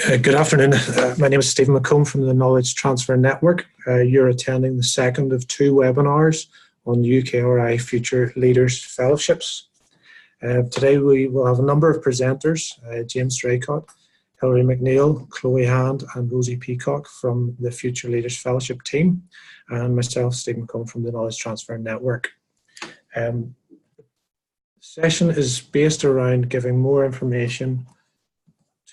Good afternoon. My name is Stephen McComb from the Knowledge Transfer Network. You're attending the second of two webinars on UKRI Future Leaders Fellowships. Today we will have a number of presenters, James Draycott, Hilary McNeil, Chloe Hand and Rosie Peacock from the Future Leaders Fellowship team, and myself, Stephen McComb from the Knowledge Transfer Network. The session is based around giving more information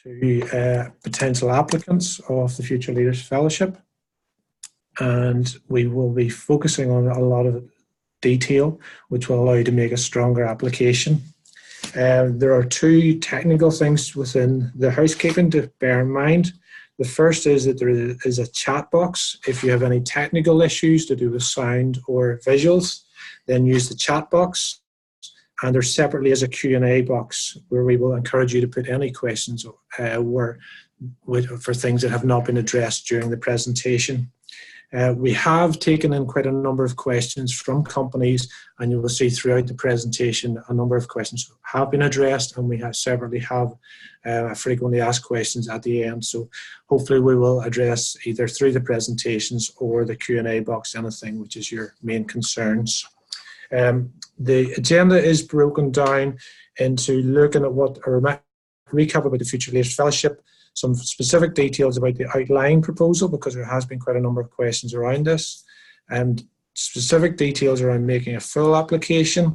to potential applicants of the Future Leaders Fellowship, and we will be focusing on a lot of detail which will allow you to make a stronger application. There are two technical things within the housekeeping to bear in mind. The first is that there is a chat box. If you have any technical issues to do with sound or visuals, then use the chat box. And there separately is a Q&A box where we will encourage you to put any questions for things that have not been addressed during the presentation. We have taken in quite a number of questions from companies, and you will see throughout the presentation a number of questions have been addressed, and we have separately have frequently asked questions at the end. So hopefully we will address either through the presentations or the Q&A box anything which is your main concerns. The agenda is broken down into looking at what a recap about the Future Leaders Fellowship, some specific details about the outline proposal, because there has been quite a number of questions around this, and specific details around making a full application,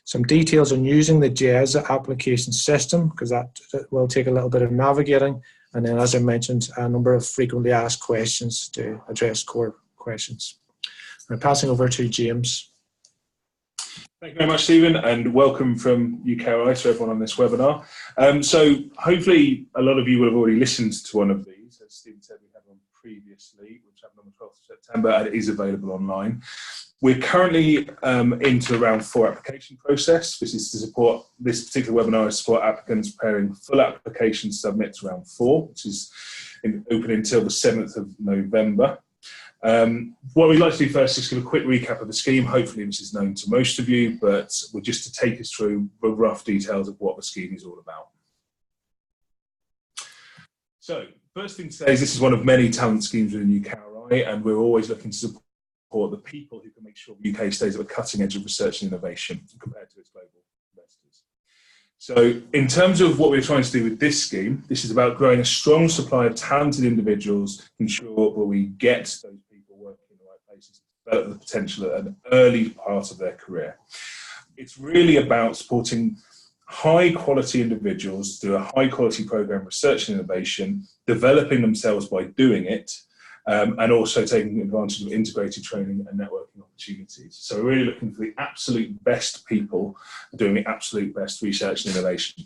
some details on using the JESA application system, because that will take a little bit of navigating, and then, as I mentioned, a number of frequently asked questions to address core questions. I'm passing over to James. Thank you very much, Stephen, and welcome from UKRI to everyone on this webinar. So hopefully a lot of you will have already listened to one of these. As Stephen said, we had one previously, which happened on the 12th of September, and it is available online. We're currently into round 4 application process. This is to support, this particular webinar is to support applicants preparing full application submit to round 4, which is open until the 7th of November. What we'd like to do first is give a quick recap of the scheme. Hopefully this is known to most of you, but we're just to take us through the rough details of what the scheme is all about. So, first thing to say is this is one of many talent schemes within UKRI, and we're always looking to support the people who can make sure the UK stays at the cutting edge of research and innovation compared to its global investors. So, in terms of what we're trying to do with this scheme, this is about growing a strong supply of talented individuals to ensure that we get those people working in the right places, develop the potential at an early part of their career. It's really about supporting high quality individuals through a high quality program of research and innovation, developing themselves by doing it, and also taking advantage of integrated training and networking opportunities. So we're really looking for the absolute best people doing the absolute best research and innovation.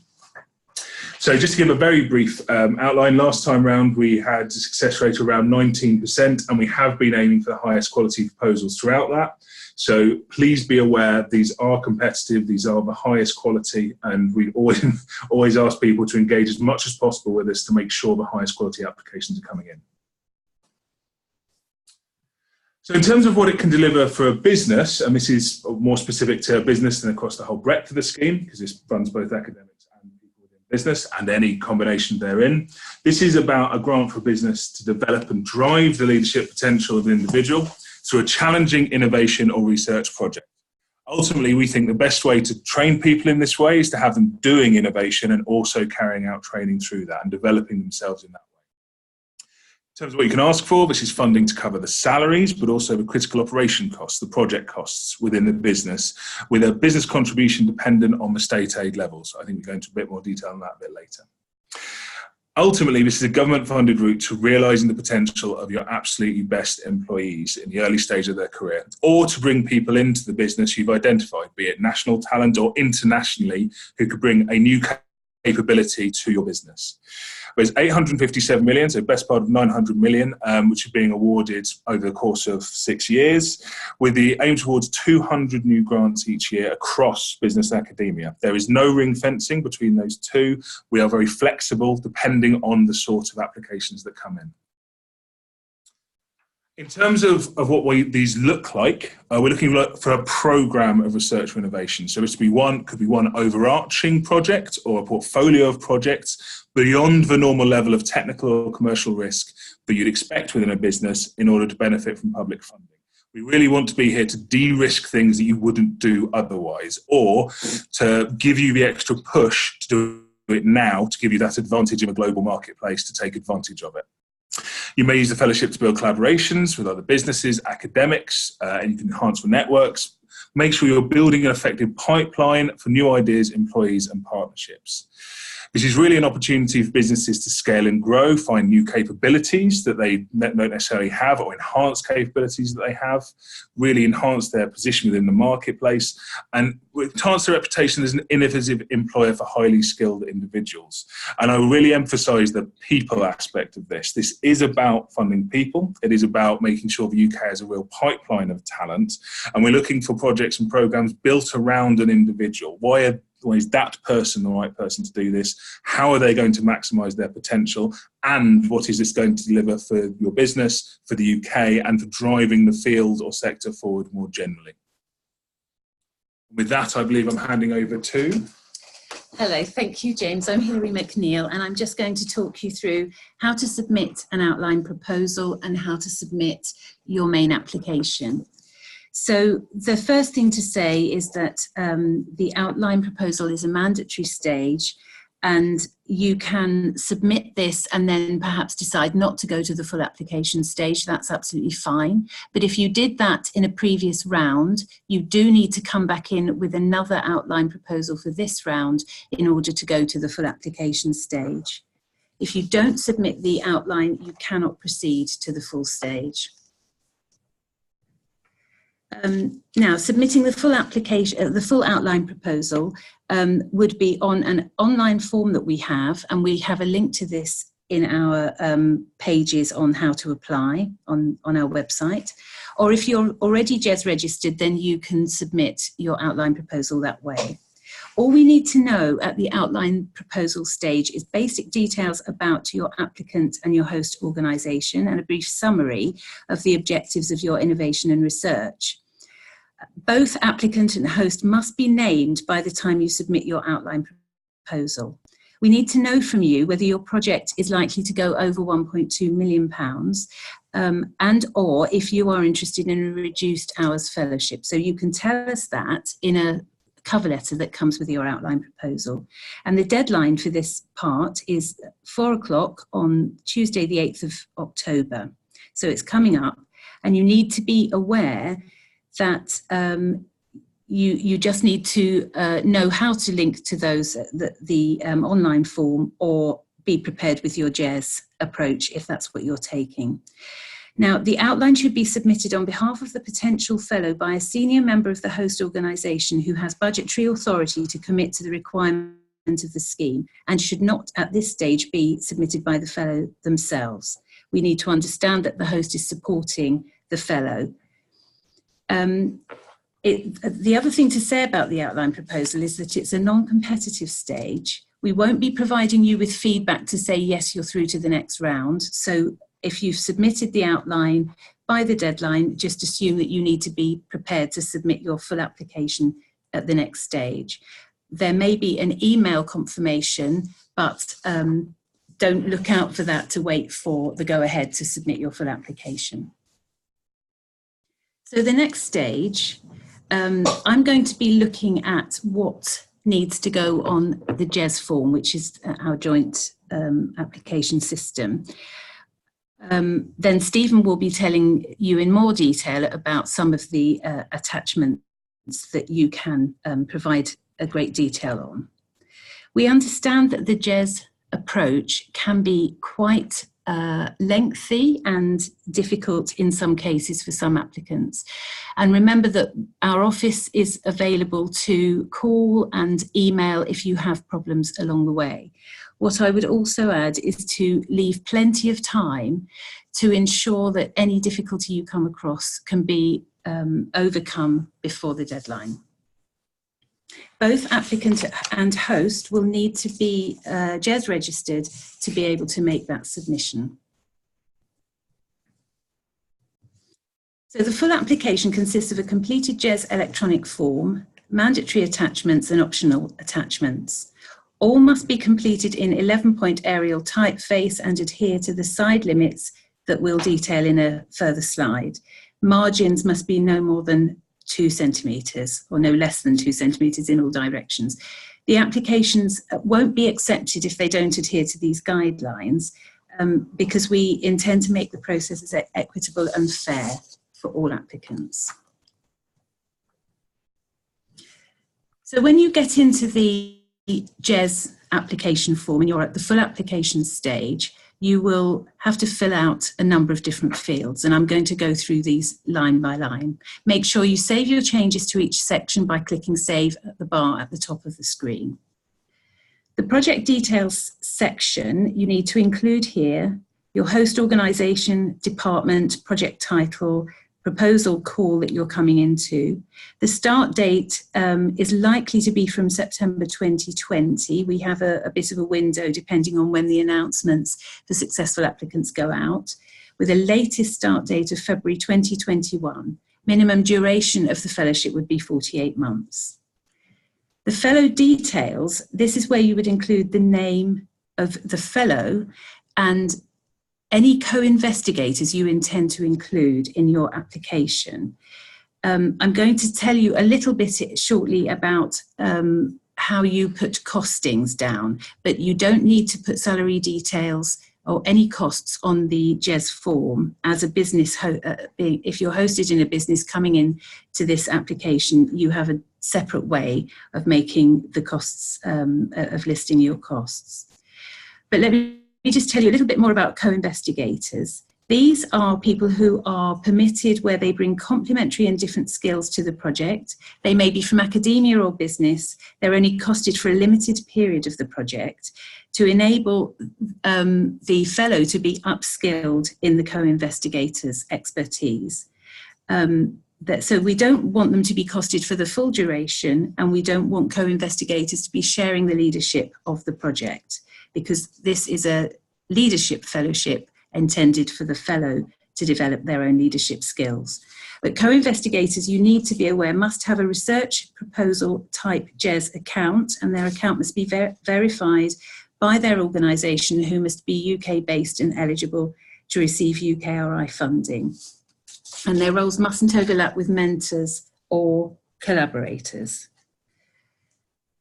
So just to give a very brief outline, last time round we had a success rate of around 19%, and we have been aiming for the highest quality proposals throughout that. So please be aware these are competitive, these are the highest quality, and we always ask people to engage as much as possible with us to make sure the highest quality applications are coming in. So in terms of what it can deliver for a business, and this is more specific to a business than across the whole breadth of the scheme, because this runs both academics and people within business and any combination therein. This is about a grant for business to develop and drive the leadership potential of an individual through a challenging innovation or research project. Ultimately, we think the best way to train people in this way is to have them doing innovation and also carrying out training through that and developing themselves in that way. In terms of what you can ask for, this is funding to cover the salaries, but also the critical operation costs, the project costs within the business, with a business contribution dependent on the state aid levels. I think we'll go into a bit more detail on that a bit later. Ultimately, this is a government-funded route to realising the potential of your absolutely best employees in the early stage of their career, or to bring people into the business you've identified, be it national talent or internationally, who could bring a new capability to your business. There's 857 million, so best part of 900 million, which are being awarded over the course of 6 years, with the aim towards 200 new grants each year across business and academia. There is no ring fencing between those two. We are very flexible depending on the sort of applications that come in. In terms of what these look like, we're looking for a programme of research for innovation. So it's could be one overarching project or a portfolio of projects beyond the normal level of technical or commercial risk that you'd expect within a business in order to benefit from public funding. We really want to be here to de-risk things that you wouldn't do otherwise, or to give you the extra push to do it now, to give you that advantage in a global marketplace to take advantage of it. You may use the fellowship to build collaborations with other businesses, academics, and you can enhance the networks. Make sure you're building an effective pipeline for new ideas, employees, and partnerships. This is really an opportunity for businesses to scale and grow, find new capabilities that they don't necessarily have, or enhance capabilities that they have, really enhance their position within the marketplace, and enhance their reputation as an innovative employer for highly skilled individuals. And I really emphasise the people aspect of this. This is about funding people. It is about making sure the UK has a real pipeline of talent. And we're looking for projects and programmes built around an individual. Why is that person the right person to do this? How are they going to maximise their potential? And what is this going to deliver for your business, for the UK, and for driving the field or sector forward more generally? With that, I believe I'm handing over to... Hello, thank you, James. I'm Hilary McNeil, and I'm just going to talk you through how to submit an outline proposal and how to submit your main application. So the first thing to say is that the outline proposal is a mandatory stage, and you can submit this and then perhaps decide not to go to the full application stage. That's absolutely fine. But if you did that in a previous round, you do need to come back in with another outline proposal for this round in order to go to the full application stage. If you don't submit the outline, you cannot proceed to the full stage. Now, submitting the full application, the full outline proposal would be on an online form that we have, and we have a link to this in our pages on how to apply on our website. Or if you're already JES registered, then you can submit your outline proposal that way. All we need to know at the outline proposal stage is basic details about your applicant and your host organisation and a brief summary of the objectives of your innovation and research. Both applicant and host must be named by the time you submit your outline proposal. We need to know from you whether your project is likely to go over £1.2 million and or if you are interested in a reduced hours fellowship. So you can tell us that in a cover letter that comes with your outline proposal. And the deadline for this part is 4 o'clock on Tuesday, the 8th of October. So it's coming up, and you need to be aware that you just need to know how to link to those the online form, or be prepared with your JES approach if that's what you're taking. Now, the outline should be submitted on behalf of the potential fellow by a senior member of the host organisation who has budgetary authority to commit to the requirement of the scheme, and should not at this stage be submitted by the fellow themselves. We need to understand that the host is supporting the fellow. The other thing to say about the outline proposal is that it's a non-competitive stage. We won't be providing you with feedback to say, yes, you're through to the next round. So if you've submitted the outline by the deadline, just assume that you need to be prepared to submit your full application at the next stage. There may be an email confirmation, but don't look out for that to wait for the go-ahead to submit your full application. So the next stage, I'm going to be looking at what needs to go on the JES form, which is our joint application system. Then Stephen will be telling you in more detail about some of the attachments that you can provide a great detail on. We understand that the JES approach can be quite lengthy and difficult in some cases for some applicants. And remember that our office is available to call and email if you have problems along the way. What I would also add is to leave plenty of time to ensure that any difficulty you come across can be overcome before the deadline. Both applicant and host will need to be JES registered to be able to make that submission. So the full application consists of a completed GES electronic form, mandatory attachments and optional attachments. All must be completed in 11-point Arial typeface and adhere to the side limits that we'll detail in a further slide. Margins must be no more than 2 centimetres or no less than 2 centimetres in all directions. The applications won't be accepted if they don't adhere to these guidelines because we intend to make the process as equitable and fair for all applicants. So when you get into the GES application form and you're at the full application stage, you will have to fill out a number of different fields, and I'm going to go through these line by line. Make sure you save your changes to each section by clicking Save at the bar at the top of the screen. The project details section, you need to include here your host organisation, department, project title, proposal call that you're coming into. The start date is likely to be from September 2020. We have a bit of a window depending on when the announcements for successful applicants go out, with a latest start date of February 2021. Minimum duration of the fellowship would be 48 months. The fellow details, this is where you would include the name of the fellow and any co-investigators you intend to include in your application. I'm going to tell you a little bit shortly about how you put costings down, but you don't need to put salary details or any costs on the GES form as a business. If you're hosted in a business coming in to this application, you have a separate way of making the costs, of listing your costs. But let me just tell you a little bit more about co-investigators. These are people who are permitted where they bring complementary and different skills to the project. They may be from academia or business. They're only costed for a limited period of the project to enable the fellow to be upskilled in the co-investigator's expertise. So we don't want them to be costed for the full duration, and we don't want co-investigators to be sharing the leadership of the project, because this is a leadership fellowship intended for the fellow to develop their own leadership skills. But co-investigators, you need to be aware, must have a research proposal type GES account, and their account must be verified by their organisation, who must be UK based and eligible to receive UKRI funding. And their roles mustn't overlap with mentors or collaborators.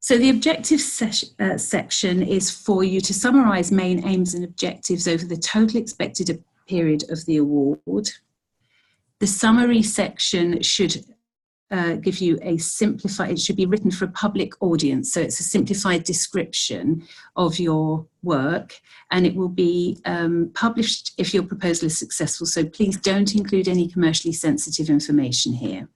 So the objectives section is for you to summarise main aims and objectives over the total expected period of the award. The summary section should give you a simplified, it should be written for a public audience, so it's a simplified description of your work, and it will be published if your proposal is successful, so please don't include any commercially sensitive information here.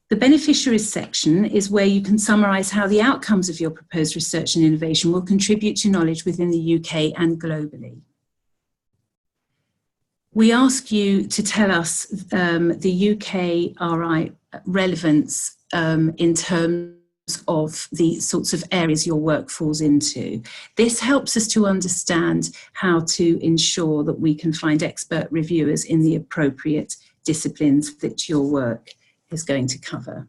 The beneficiaries section is where you can summarise how the outcomes of your proposed research and innovation will contribute to knowledge within the UK and globally. We ask you to tell us the UKRI relevance in terms of the sorts of areas your work falls into. This helps us to understand how to ensure that we can find expert reviewers in the appropriate disciplines that your work is going to cover.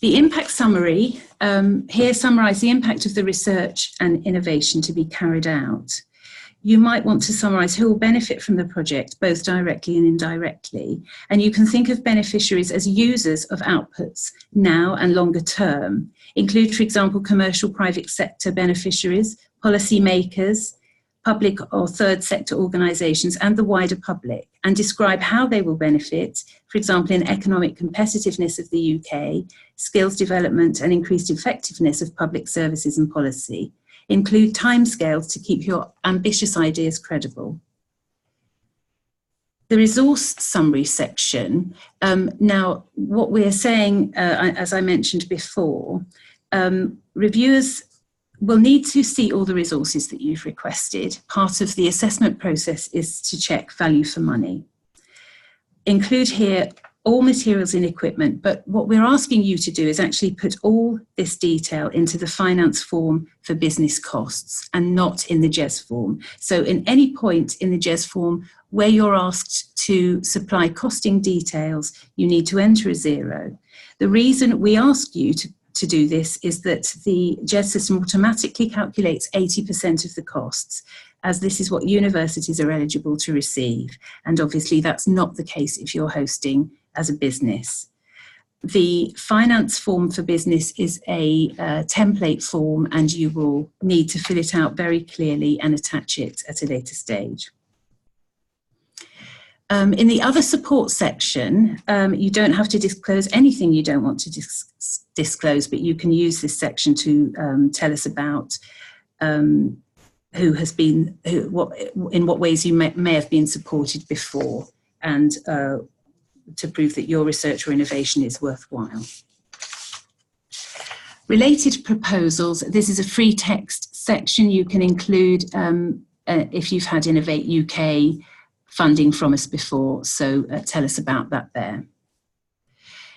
The impact summary, here summarise the impact of the research and innovation to be carried out. You might want to summarise who will benefit from the project, both directly and indirectly. And you can think of beneficiaries as users of outputs now and longer term. Include, for example, commercial private sector beneficiaries, policy makers, public or third sector organisations and the wider public, and describe how they will benefit, for example, in economic competitiveness of the UK, skills development and increased effectiveness of public services and policy. Include timescales to keep your ambitious ideas credible. The resource summary section, now what we're saying, as I mentioned before, reviewers will need to see all the resources that you've requested. Part of the assessment process is to check value for money. Include here all materials and equipment, but what we're asking you to do is actually put all this detail into the finance form for business costs and not in the GES form. So in any point in the GES form where you're asked to supply costing details, you need to enter a 0. The reason we ask you to do this is that the GES system automatically calculates 80% of the costs, as this is what universities are eligible to receive. And obviously that's not the case if you're hosting as a business. The finance form for business is a template form, and you will need to fill it out very clearly and attach it at a later stage. In the other support section, you don't have to disclose anything you don't want to disclose, but you can use this section to tell us about in what ways you may have been supported before, and to prove that your research or innovation is worthwhile. Related proposals, this is a free text section you can include if you've had Innovate UK funding from us before, so tell us about that there.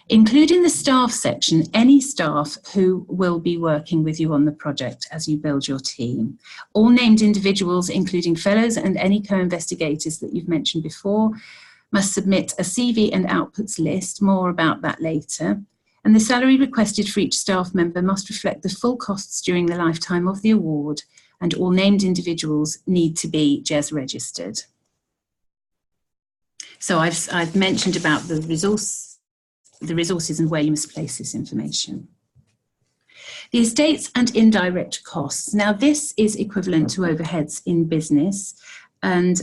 Include in the staff section any staff who will be working with you on the project as you build your team. All named individuals, including fellows and any co-investigators that you've mentioned before, must submit a CV and outputs list, more about that later. And the salary requested for each staff member must reflect the full costs during the lifetime of the award, and all named individuals need to be GES registered. So I've mentioned about the resources and where you must place this information. The estates and indirect costs. Now this is equivalent to overheads in business, and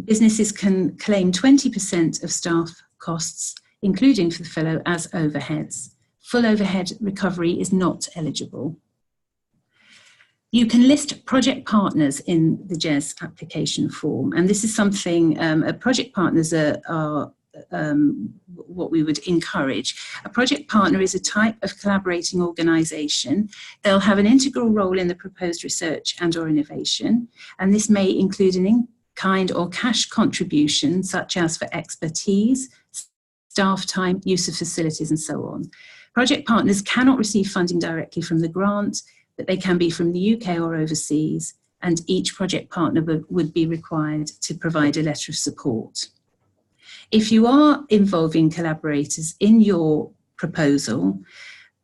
businesses can claim 20% of staff costs, including for the fellow, as overheads. Full overhead recovery is not eligible. You can list project partners in the GES application form, and this is something, project partners are what we would encourage. A project partner is a type of collaborating organisation. They'll have an integral role in the proposed research and or innovation, and this may include an in-kind or cash contribution, such as for expertise, staff time, use of facilities, and so on. Project partners cannot receive funding directly from the grant, but they can be from the UK or overseas, and each project partner would be required to provide a letter of support. If you are involving collaborators in your proposal,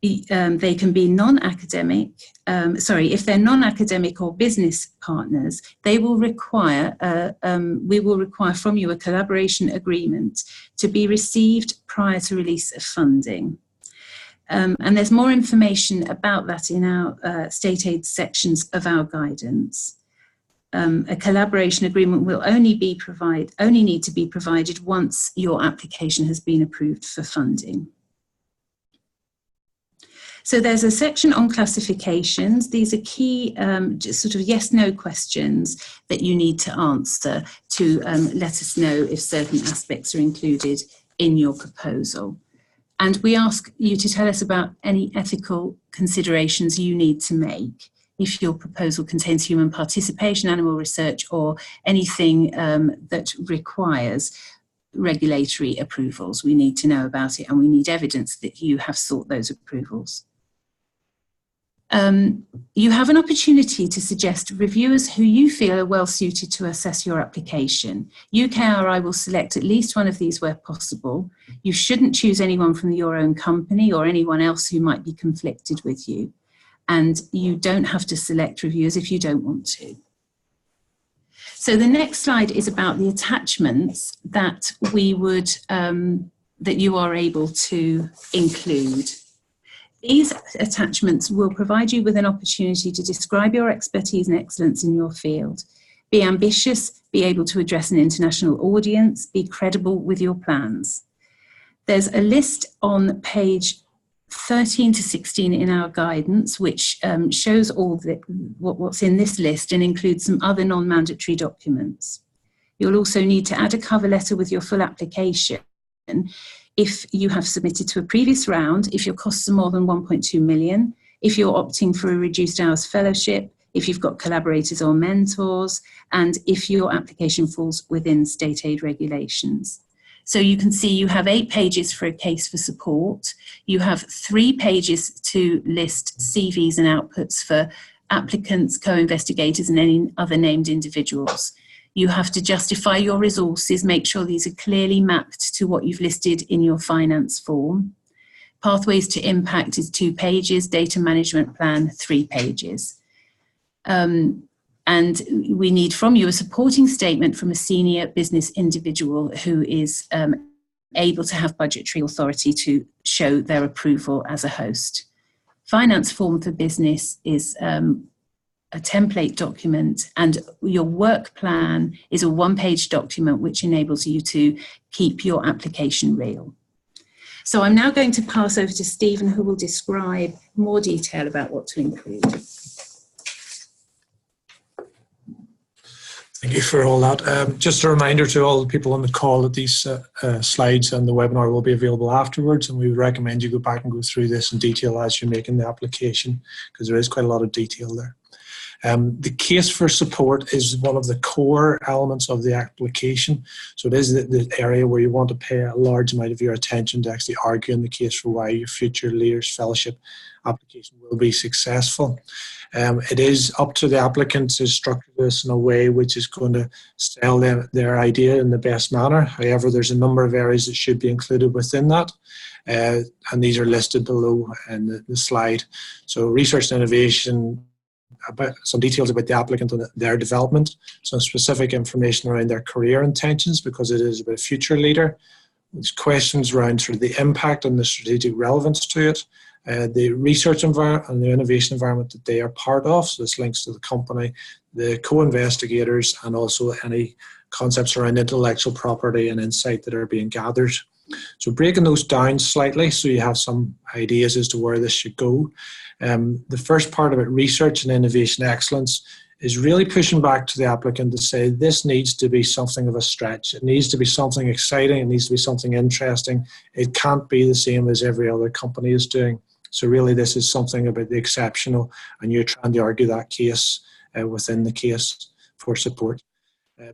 they can be non-academic, if they're non-academic or business partners, they will require, we will require from you a collaboration agreement to be received prior to release of funding. And there's more information about that in our state aid sections of our guidance. A collaboration agreement will only need to be provided once your application has been approved for funding. So there's a section on classifications. These are key just sort of yes/no questions that you need to answer to let us know if certain aspects are included in your proposal. And we ask you to tell us about any ethical considerations you need to make if your proposal contains human participation, animal research, or anything that requires regulatory approvals. We need to know about it, and we need evidence that you have sought those approvals. You have an opportunity to suggest reviewers who you feel are well suited to assess your application. UKRI will select at least one of these where possible. You shouldn't choose anyone from your own company or anyone else who might be conflicted with you. And you don't have to select reviewers if you don't want to. So the next slide is about the attachments that we would, that you are able to include. These attachments will provide you with an opportunity to describe your expertise and excellence in your field. Be ambitious, be able to address an international audience, be credible with your plans. There's a list on page 13 to 16 in our guidance, which shows all what's in this list and includes some other non-mandatory documents. You'll also need to add a cover letter with your full application if you have submitted to a previous round, if your costs are more than 1.2 million, if you're opting for a reduced hours fellowship, if you've got collaborators or mentors, and if your application falls within state aid regulations. So you can see you have 8 pages for a case for support. You have 3 pages to list CVs and outputs for applicants, co-investigators, and any other named individuals. You have to justify your resources, make sure these are clearly mapped to what you've listed in your finance form. Pathways to impact is 2 pages, data management plan, 3 pages. And we need from you a supporting statement from a senior business individual who is able to have budgetary authority to show their approval as a host. Finance form for business is a template document, and your work plan is a 1-page document which enables you to keep your application real. So I'm now going to pass over to Stephen, who will describe more detail about what to include. Thank you for all that. Just a reminder to all the people on the call that these slides and the webinar will be available afterwards, and we would recommend you go back and go through this in detail as you're making the application, because there is quite a lot of detail there. The case for support is one of the core elements of the application. So it is the area where you want to pay a large amount of your attention to actually arguing the case for why your future Leaders Fellowship application will be successful. It is up to the applicant to structure this in a way which is going to sell their idea in the best manner. However, there's a number of areas that should be included within that. And these are listed below in the slide. So research and innovation, about some details about the applicant and their development, some specific information around their career intentions because it is about a future leader. There's questions around sort of the impact and the strategic relevance to it, the research environment and the innovation environment that they are part of. So this links to the company, the co-investigators, and also any concepts around intellectual property and insight that are being gathered. So breaking those down slightly so you have some ideas as to where this should go. The first part about research and innovation excellence is really pushing back to the applicant to say this needs to be something of a stretch. It needs to be something exciting. It needs to be something interesting. It can't be the same as every other company is doing. So really this is something about the exceptional, and you're trying to argue that case within the case for support.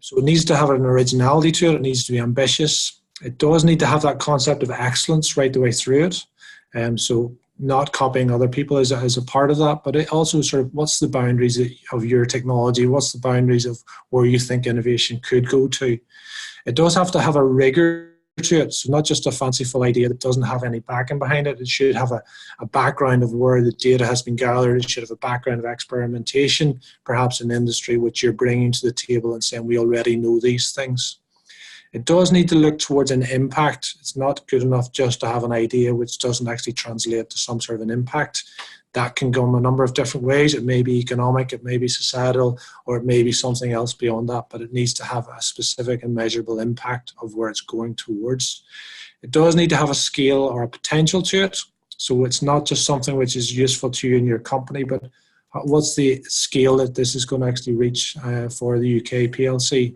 So it needs to have an originality to it. It needs to be ambitious. It does need to have that concept of excellence right the way through it. So not copying other people is a part of that, but it also sort of what's the boundaries of your technology, what's the boundaries of where you think innovation could go to. It does have to have a rigor to it, so not just a fanciful idea that doesn't have any backing behind it. It should have a background of where the data has been gathered. It should have a background of experimentation, perhaps in industry, which you're bringing to the table and saying we already know these things. It does need to look towards an impact. It's not good enough just to have an idea which doesn't actually translate to some sort of an impact. That can come a number of different ways. It may be economic, it may be societal, or it may be something else beyond that, but it needs to have a specific and measurable impact of where it's going towards. It does need to have a scale or a potential to it. So it's not just something which is useful to you and your company, but what's the scale that this is going to actually reach for the UK PLC?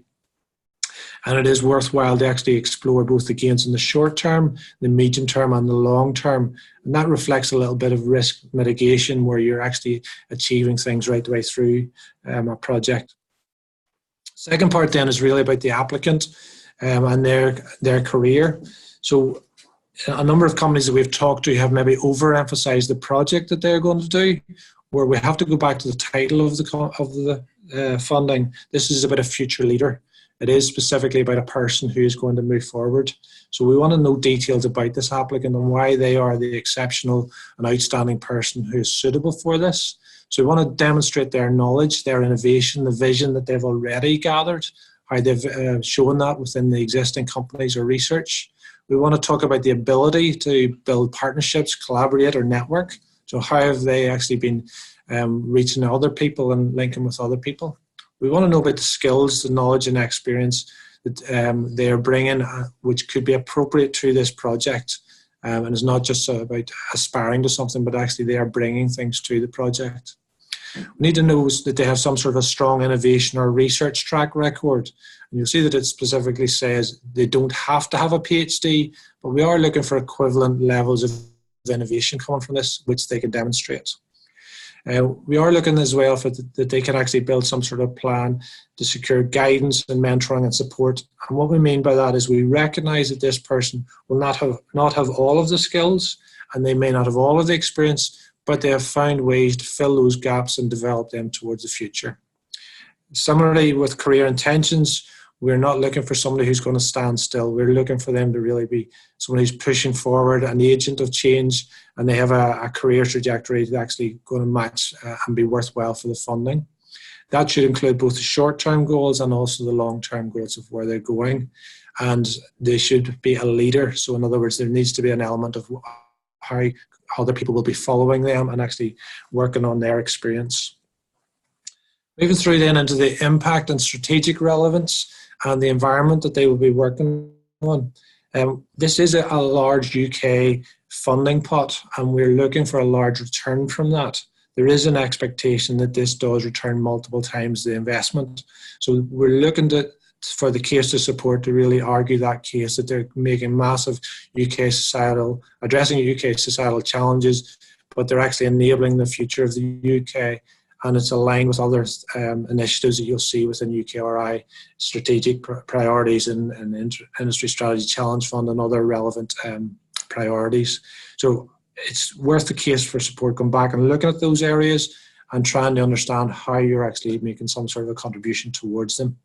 And it is worthwhile to actually explore both the gains in the short term, the medium term, and the long term. And that reflects a little bit of risk mitigation where you're actually achieving things right the way through a project. Second part then is really about the applicant and their career. So a number of companies that we've talked to have maybe overemphasized the project that they're going to do, where we have to go back to the title of the funding. This is about a future leader. It is specifically about a person who is going to move forward. So we want to know details about this applicant and why they are the exceptional and outstanding person who is suitable for this. So we want to demonstrate their knowledge, their innovation, the vision that they've already gathered, how they've shown that within the existing companies or research. We want to talk about the ability to build partnerships, collaborate, or network. So how have they actually been reaching other people and linking with other people? We want to know about the skills, the knowledge and experience that they are bringing, which could be appropriate to this project. And it's not just about aspiring to something, but actually they are bringing things to the project. We need to know that they have some sort of a strong innovation or research track record. And you'll see that it specifically says they don't have to have a PhD, but we are looking for equivalent levels of innovation coming from this, which they can demonstrate. We are looking as well for that they can actually build some sort of plan to secure guidance and mentoring and support. And what we mean by that is we recognise that this person will not have all of the skills, and they may not have all of the experience, but they have found ways to fill those gaps and develop them towards the future. Similarly, with career intentions, we're not looking for somebody who's going to stand still. We're looking for them to really be somebody who's pushing forward, an agent of change, and they have a career trajectory that's actually going to match and be worthwhile for the funding. That should include both the short-term goals and also the long-term goals of where they're going. And they should be a leader. So in other words, there needs to be an element of how other people will be following them and actually working on their experience. Moving through then into the impact and strategic relevance and the environment that they will be working on. This is a large UK funding pot, and we're looking for a large return from that. There is an expectation that this does return multiple times the investment. So we're looking for the case to support to really argue that case that they're making massive addressing UK societal challenges, but they're actually enabling the future of the UK. And it's aligned with other initiatives that you'll see within UKRI, strategic priorities and industry strategy challenge fund and other relevant priorities. So it's worth the case for support going back and looking at those areas and trying to understand how you're actually making some sort of a contribution towards them.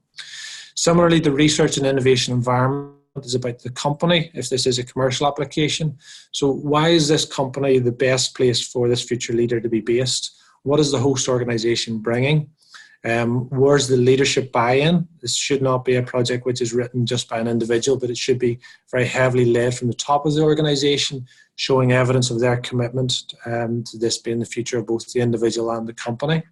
Similarly, the research and innovation environment is about the company, if this is a commercial application. So why is this company the best place for this future leader to be based? What is the host organisation bringing? Where's the leadership buy-in? This should not be a project which is written just by an individual, but it should be very heavily led from the top of the organisation, showing evidence of their commitment to this being the future of both the individual and the company.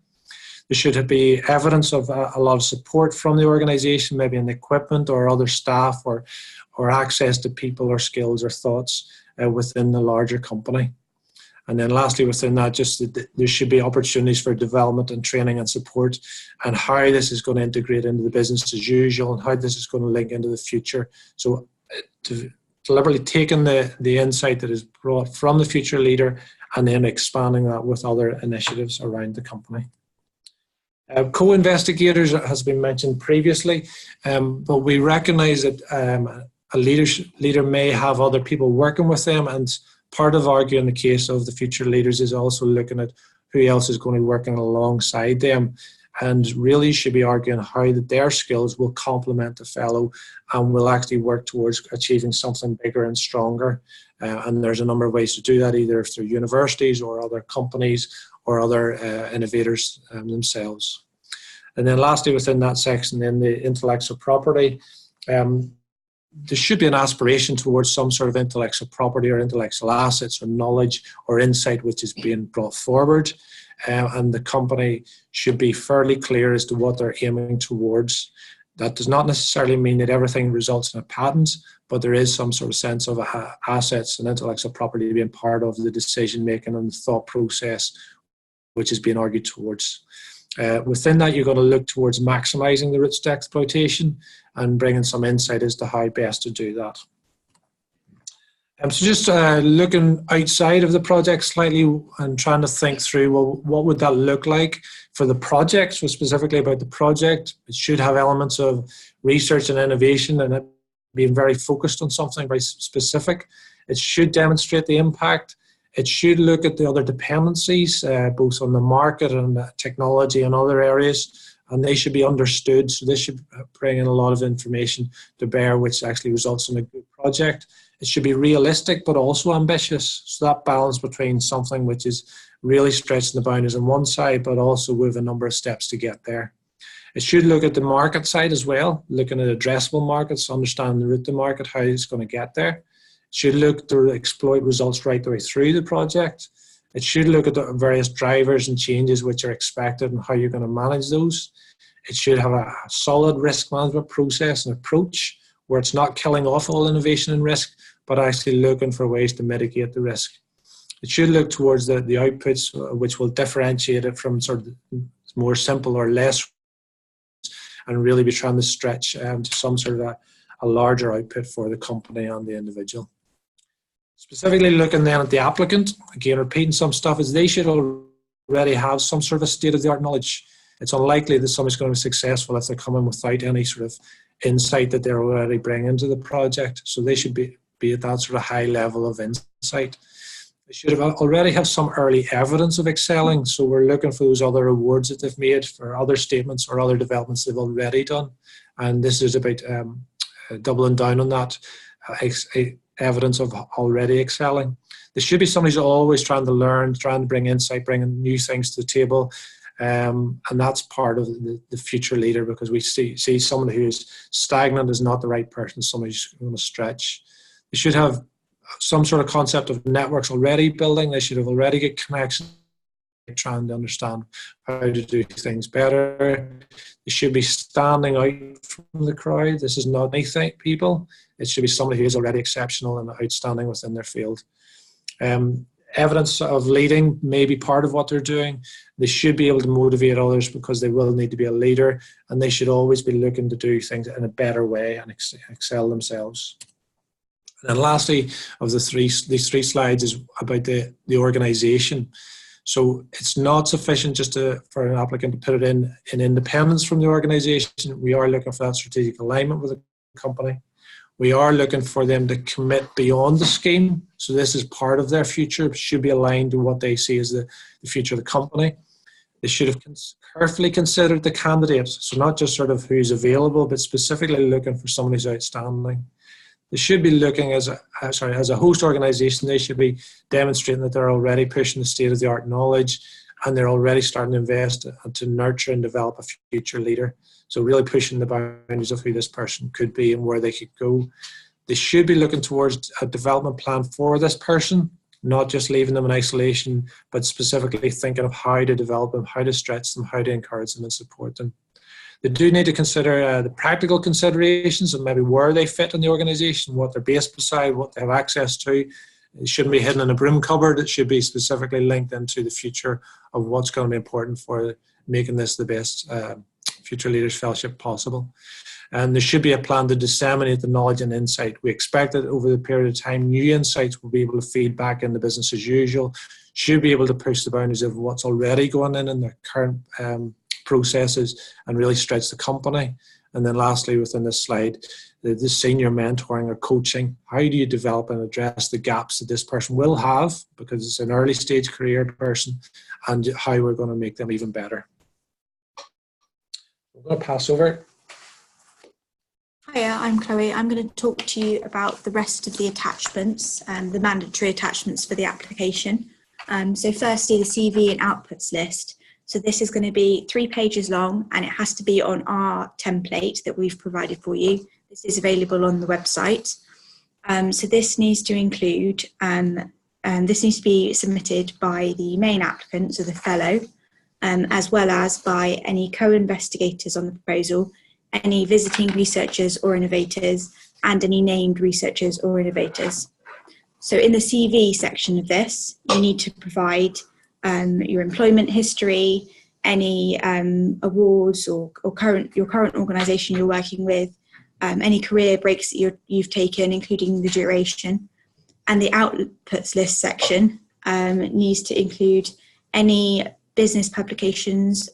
There should be evidence of a lot of support from the organisation, maybe in equipment or other staff or access to people or skills or thoughts within the larger company. And then lastly, within that, just there should be opportunities for development and training and support, and how this is going to integrate into the business as usual and how this is going to link into the future. So deliberately taking the insight that is brought from the future leader and then expanding that with other initiatives around the company. Co-investigators has been mentioned previously, but we recognise that a leader may have other people working with them, and part of arguing the case of the future leaders is also looking at who else is going to be working alongside them, and really should be arguing how that their skills will complement the fellow and will actually work towards achieving something bigger and stronger. And there's a number of ways to do that, either through universities or other companies or other innovators themselves. And then lastly, within that section, then the intellectual property, there should be an aspiration towards some sort of intellectual property or intellectual assets or knowledge or insight which is being brought forward. And the company should be fairly clear as to what they're aiming towards. That does not necessarily mean that everything results in a patent, but there is some sort of sense of assets and intellectual property being part of the decision making and the thought process which is being argued towards. Within that, you're going to look towards maximising the routes to exploitation and bringing some insight as to how best to do that. So just looking outside of the project slightly and trying to think through, well, what would that look like for the project? So specifically about the project, it should have elements of research and innovation and it being very focused on something very specific. It should demonstrate the impact. It should look at the other dependencies, both on the market and technology and other areas, and they should be understood. So this should bring in a lot of information to bear, which actually results in a good project. It should be realistic, but also ambitious. So that balance between something which is really stretching the boundaries on one side, but also with a number of steps to get there. It should look at the market side as well, looking at addressable markets, understanding the route to market, how it's going to get there. Should look to exploit results right the way through the project. It should look at the various drivers and changes which are expected and how you're going to manage those. It should have a solid risk management process and approach where it's not killing off all innovation and risk, but actually looking for ways to mitigate the risk. It should look towards the outputs which will differentiate it from sort of more simple or less, and really be trying to stretch to some sort of a larger output for the company and the individual. Specifically looking then at the applicant, again repeating some stuff, is they should already have some sort of a state-of-the-art knowledge. It's unlikely that somebody's going to be successful if they come in without any sort of insight that they're already bringing to the project. So they should be at that sort of high level of insight. They should have already have some early evidence of excelling. So we're looking for those other awards that they've made for other statements or other developments they've already done. And this is about doubling down on that evidence of already excelling. There should be somebody who's always trying to learn, trying to bring insight, bringing new things to the table. And that's part of the future leader, because we see someone who is stagnant is not the right person, somebody who's going to stretch. They should have some sort of concept of networks already building. They should have already get connections, trying to understand how to do things better. They should be standing out from the crowd. This is not anything, people. It should be somebody who is already exceptional and outstanding within their field. Evidence of leading may be part of what they're doing. They should be able to motivate others, because they will need to be a leader, and they should always be looking to do things in a better way and excel themselves. And then lastly, of these three slides is about the organisation. So it's not sufficient just for an applicant to put it in independence from the organisation. We are looking for that strategic alignment with the company. We are looking for them to commit beyond the scheme. So this is part of their future, should be aligned to what they see as the future of the company. They should have carefully considered the candidates. So not just sort of who's available, but specifically looking for someone who's outstanding. They should be looking as a host organisation. They should be demonstrating that they're already pushing the state-of-the-art knowledge, and they're already starting to invest and to nurture and develop a future leader. So really pushing the boundaries of who this person could be and where they could go. They should be looking towards a development plan for this person, not just leaving them in isolation, but specifically thinking of how to develop them, how to stretch them, how to encourage them and support them. They do need to consider the practical considerations and maybe where they fit in the organisation, what they're based beside, what they have access to. It shouldn't be hidden in a broom cupboard. It should be specifically linked into the future of what's going to be important for making this the best Future Leaders Fellowship possible. And there should be a plan to disseminate the knowledge and insight. We expect that over the period of time, new insights will be able to feed back into business as usual, should be able to push the boundaries of what's already going in their current processes and really stretch the company. And then lastly, within this slide, the senior mentoring or coaching. How do you develop and address the gaps that this person will have, because it's an early stage career person, and how we're going to make them even better. I'm going to pass over. Hiya, I'm Chloe. I'm going to talk to you about the rest of the attachments and the mandatory attachments for the application. So firstly, the CV and outputs list. So this is going to be 3 pages long, and it has to be on our template that we've provided for you. This is available on the website. So this needs to include, and this needs to be submitted by the main applicant, so the fellow, as well as by any co-investigators on the proposal, any visiting researchers or innovators, and any named researchers or innovators. So in the CV section of this, you need to provide your employment history, any awards or your current organisation you're working with, any career breaks that you've taken, including the duration. And the outputs list section needs to include any business publications,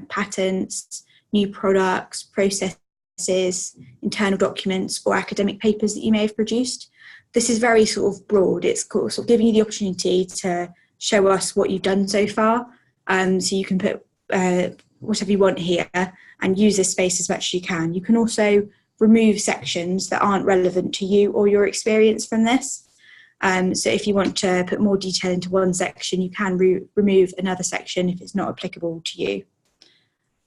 patents, new products, processes, internal documents, or academic papers that you may have produced. This is very sort of broad. It's sort of giving you the opportunity to show us what you've done so far. So you can put whatever you want here and use this space as much as you can. You can also remove sections that aren't relevant to you or your experience from this. So if you want to put more detail into one section, you can remove another section if it's not applicable to you.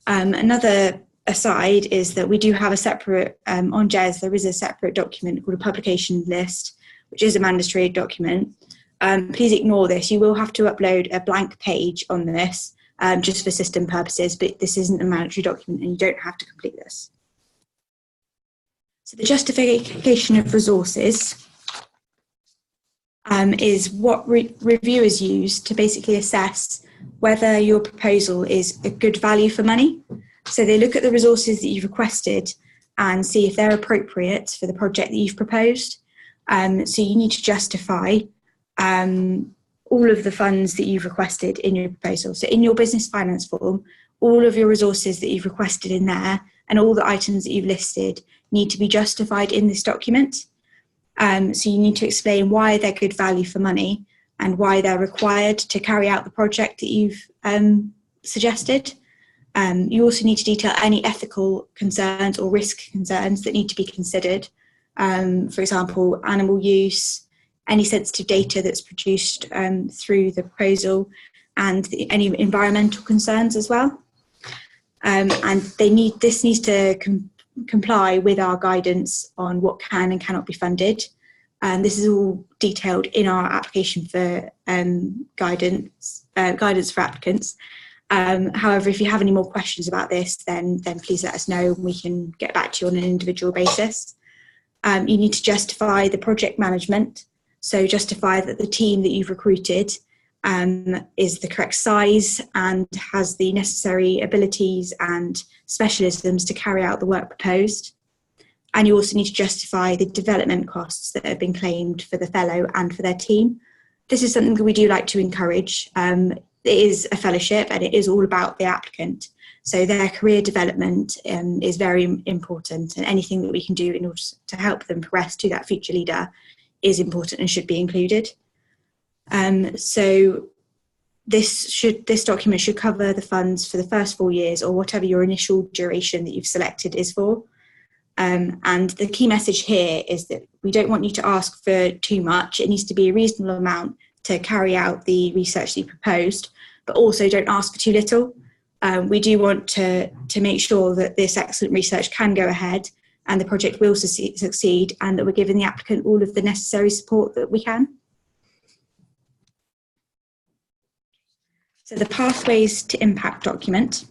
Another aside is that we do have a separate, on JES, there is a separate document called a publication list, which is a mandatory document. Please ignore this. You will have to upload a blank page on this just for system purposes, but this isn't a mandatory document and you don't have to complete this. So the justification of resources is what reviewers use to basically assess whether your proposal is a good value for money. So they look at the resources that you've requested and see if they're appropriate for the project that you've proposed. So you need to justify all of the funds that you've requested in your proposal. So in your business finance form, all of your resources that you've requested in there and all the items that you've listed need to be justified in this document. So you need to explain why they're good value for money and why they're required to carry out the project that you've suggested. You also need to detail any ethical concerns or risk concerns that need to be considered. For example, animal use, any sensitive data that's produced through the proposal, and any environmental concerns as well. And this needs to comply with our guidance on what can and cannot be funded. And this is all detailed in our application for guidance for applicants. However, if you have any more questions about this, then please let us know and we can get back to you on an individual basis. You need to justify the project management. So justify that the team that you've recruited is the correct size and has the necessary abilities and specialisms to carry out the work proposed. And you also need to justify the development costs that have been claimed for the fellow and for their team. This is something that we do like to encourage. It is a fellowship and it is all about the applicant. So their career development is very important, and anything that we can do in order to help them progress to that future leader is important and should be included. So this document should cover the funds for the first 4 years or whatever your initial duration that you've selected is for. And the key message here is that we don't want you to ask for too much. It needs to be a reasonable amount to carry out the research that you proposed, but also don't ask for too little. We do want to make sure that this excellent research can go ahead and the project will succeed, and that we're giving the applicant all of the necessary support that we can. So the Pathways to Impact document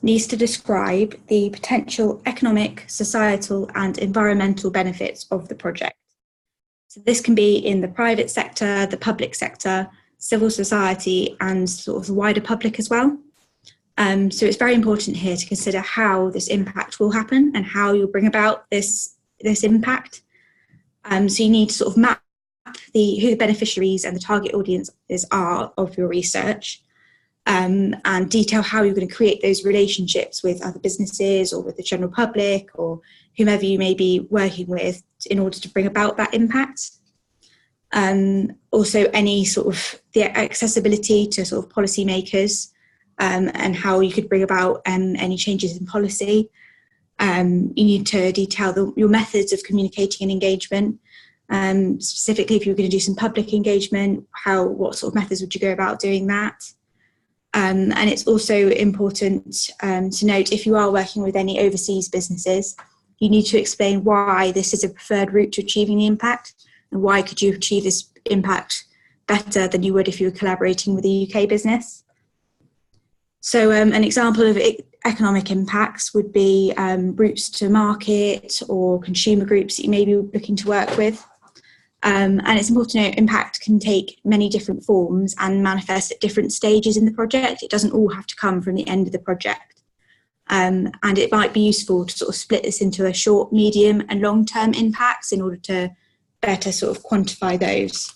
needs to describe the potential economic, societal and environmental benefits of the project. So this can be in the private sector, the public sector, civil society and sort of the wider public as well. So it's very important here to consider how this impact will happen and how you'll bring about this impact. So you need to sort of map who the beneficiaries and the target audiences are of your research, and detail how you're going to create those relationships with other businesses or with the general public or whomever you may be working with in order to bring about that impact. Also any sort of the accessibility to sort of policymakers, and how you could bring about any changes in policy. You need to detail your methods of communicating and engagement. Specifically, if you're going to do some public engagement, what sort of methods would you go about doing that? And it's also important to note, if you are working with any overseas businesses, you need to explain why this is a preferred route to achieving the impact, and why could you achieve this impact better than you would if you were collaborating with a UK business. So an example of economic impacts would be routes to market or consumer groups that you may be looking to work with. And it's important to note impact can take many different forms and manifest at different stages in the project. It doesn't all have to come from the end of the project. And it might be useful to sort of split this into a short, medium and long-term impacts in order to better sort of quantify those.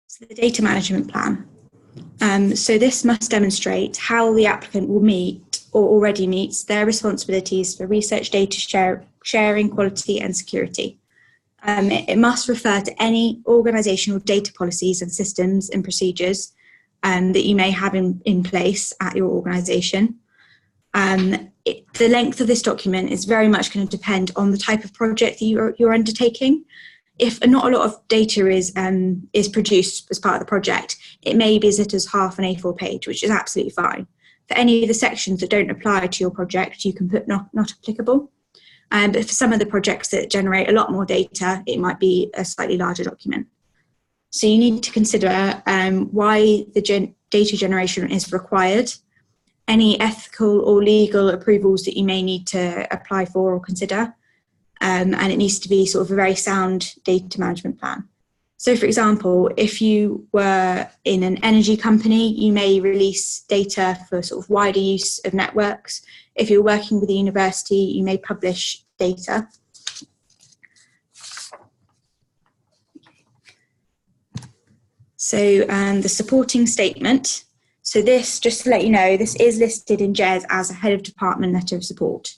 So the data management plan. So this must demonstrate how the applicant will meet or already meets their responsibilities for research data sharing, quality and security. It must refer to any organisational data policies and systems and procedures that you may have in place at your organisation. The length of this document is very much going to depend on the type of project that you're undertaking. If not a lot of data is produced as part of the project, it may be as little as half an A4 page, which is absolutely fine. For any of the sections that don't apply to your project, you can put not applicable. But for some of the projects that generate a lot more data, it might be a slightly larger document. So you need to consider why the data generation is required, any ethical or legal approvals that you may need to apply for or consider. And it needs to be sort of a very sound data management plan. So for example, if you were in an energy company, you may release data for sort of wider use of networks. If you're working with a university, you may publish data. So the supporting statement. So this, just to let you know, this is listed in JES as a head of department letter of support.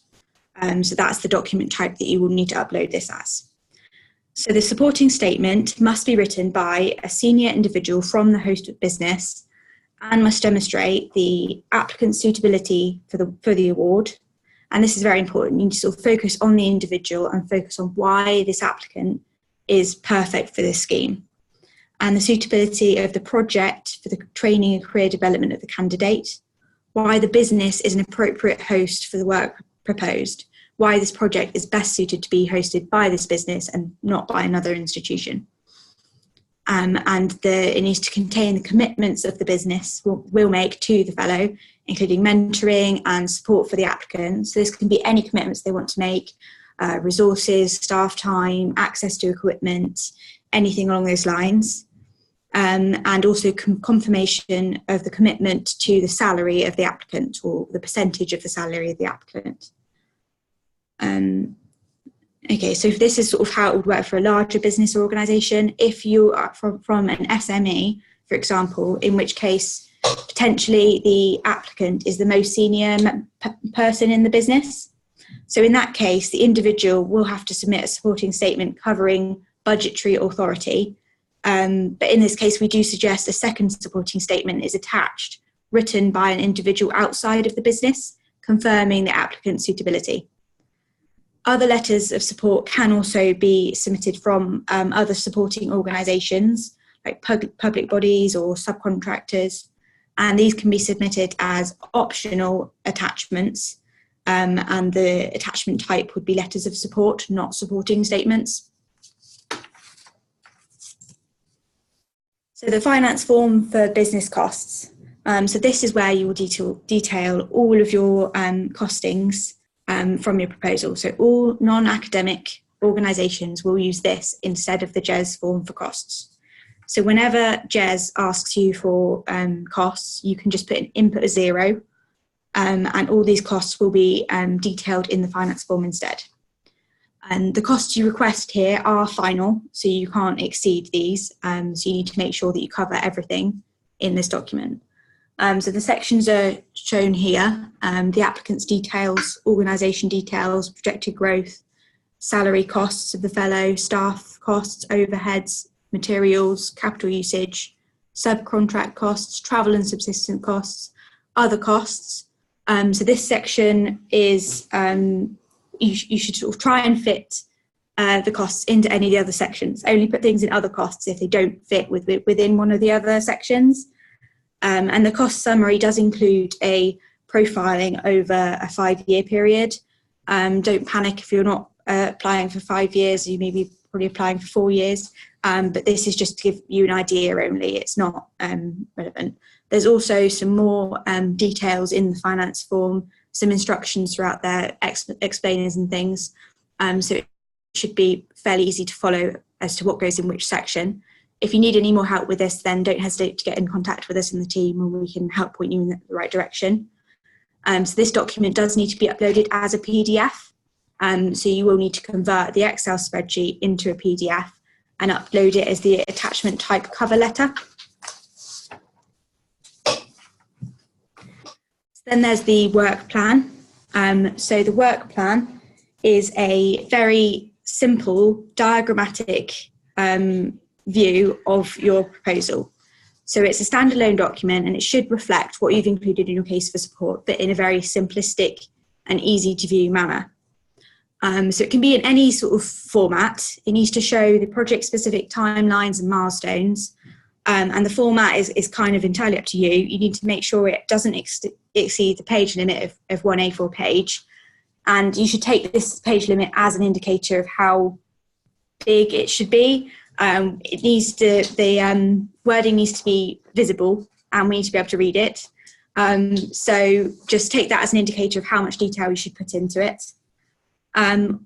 So that's the document type that you will need to upload this as. So the supporting statement must be written by a senior individual from the host of business and must demonstrate the applicant's suitability for the award. And this is very important. You need to sort of focus on the individual and focus on why this applicant is perfect for this scheme, and the suitability of the project for the training and career development of the candidate, why the business is an appropriate host for the work proposed, why this project is best suited to be hosted by this business and not by another institution. It needs to contain the commitments of the business will make to the fellow, including mentoring and support for the applicant. So this can be any commitments they want to make, resources, staff time, access to equipment, anything along those lines. And also confirmation of the commitment to the salary of the applicant, or the percentage of the salary of the applicant. Okay, so if this is sort of how it would work for a larger business organisation, if you are from an SME, for example, in which case potentially the applicant is the most senior person in the business. So in that case, the individual will have to submit a supporting statement covering budgetary authority. But in this case, we do suggest a second supporting statement is attached, written by an individual outside of the business, confirming the applicant's suitability. Other letters of support can also be submitted from other supporting organisations, like public bodies or subcontractors, and these can be submitted as optional attachments, and the attachment type would be letters of support, not supporting statements. So the finance form for business costs. So this is where you will detail all of your costings from your proposal. So all non-academic organisations will use this instead of the JES form for costs. So whenever JES asks you for costs, you can just put an input of 0, and all these costs will be detailed in the finance form instead. And the costs you request here are final, so you can't exceed these. So you need to make sure that you cover everything in this document. So the sections are shown here: the applicant's details, organisation details, projected growth, salary costs of the fellow, staff costs, overheads, materials, capital usage, subcontract costs, travel and subsistence costs, other costs. So this section is, you should sort of try and fit the costs into any of the other sections. Only put things in other costs if they don't fit within one of the other sections. And the cost summary does include a profiling over a 5-year period. Don't panic if you're not applying for 5 years, you may be probably applying for 4 years. But this is just to give you an idea only, it's not relevant. There's also some more details in the finance form, some instructions throughout there, explainers and things. So it should be fairly easy to follow as to what goes in which section. If you need any more help with this, then don't hesitate to get in contact with us in the team and we can help point you in the right direction. So this document does need to be uploaded as a PDF. So you will need to convert the Excel spreadsheet into a PDF and upload it as the attachment type cover letter. Then there's the work plan. So the work plan is a very simple diagrammatic view of your proposal. So it's a standalone document and it should reflect what you've included in your case for support, but in a very simplistic and easy to view manner. So it can be in any sort of format. It needs to show the project specific timelines and milestones. And the format is kind of entirely up to you. You need to make sure it doesn't exceed the page limit of 1 A4 page. And you should take this page limit as an indicator of how big it should be. It needs to, the wording needs to be visible and we need to be able to read it. So just take that as an indicator of how much detail you should put into it.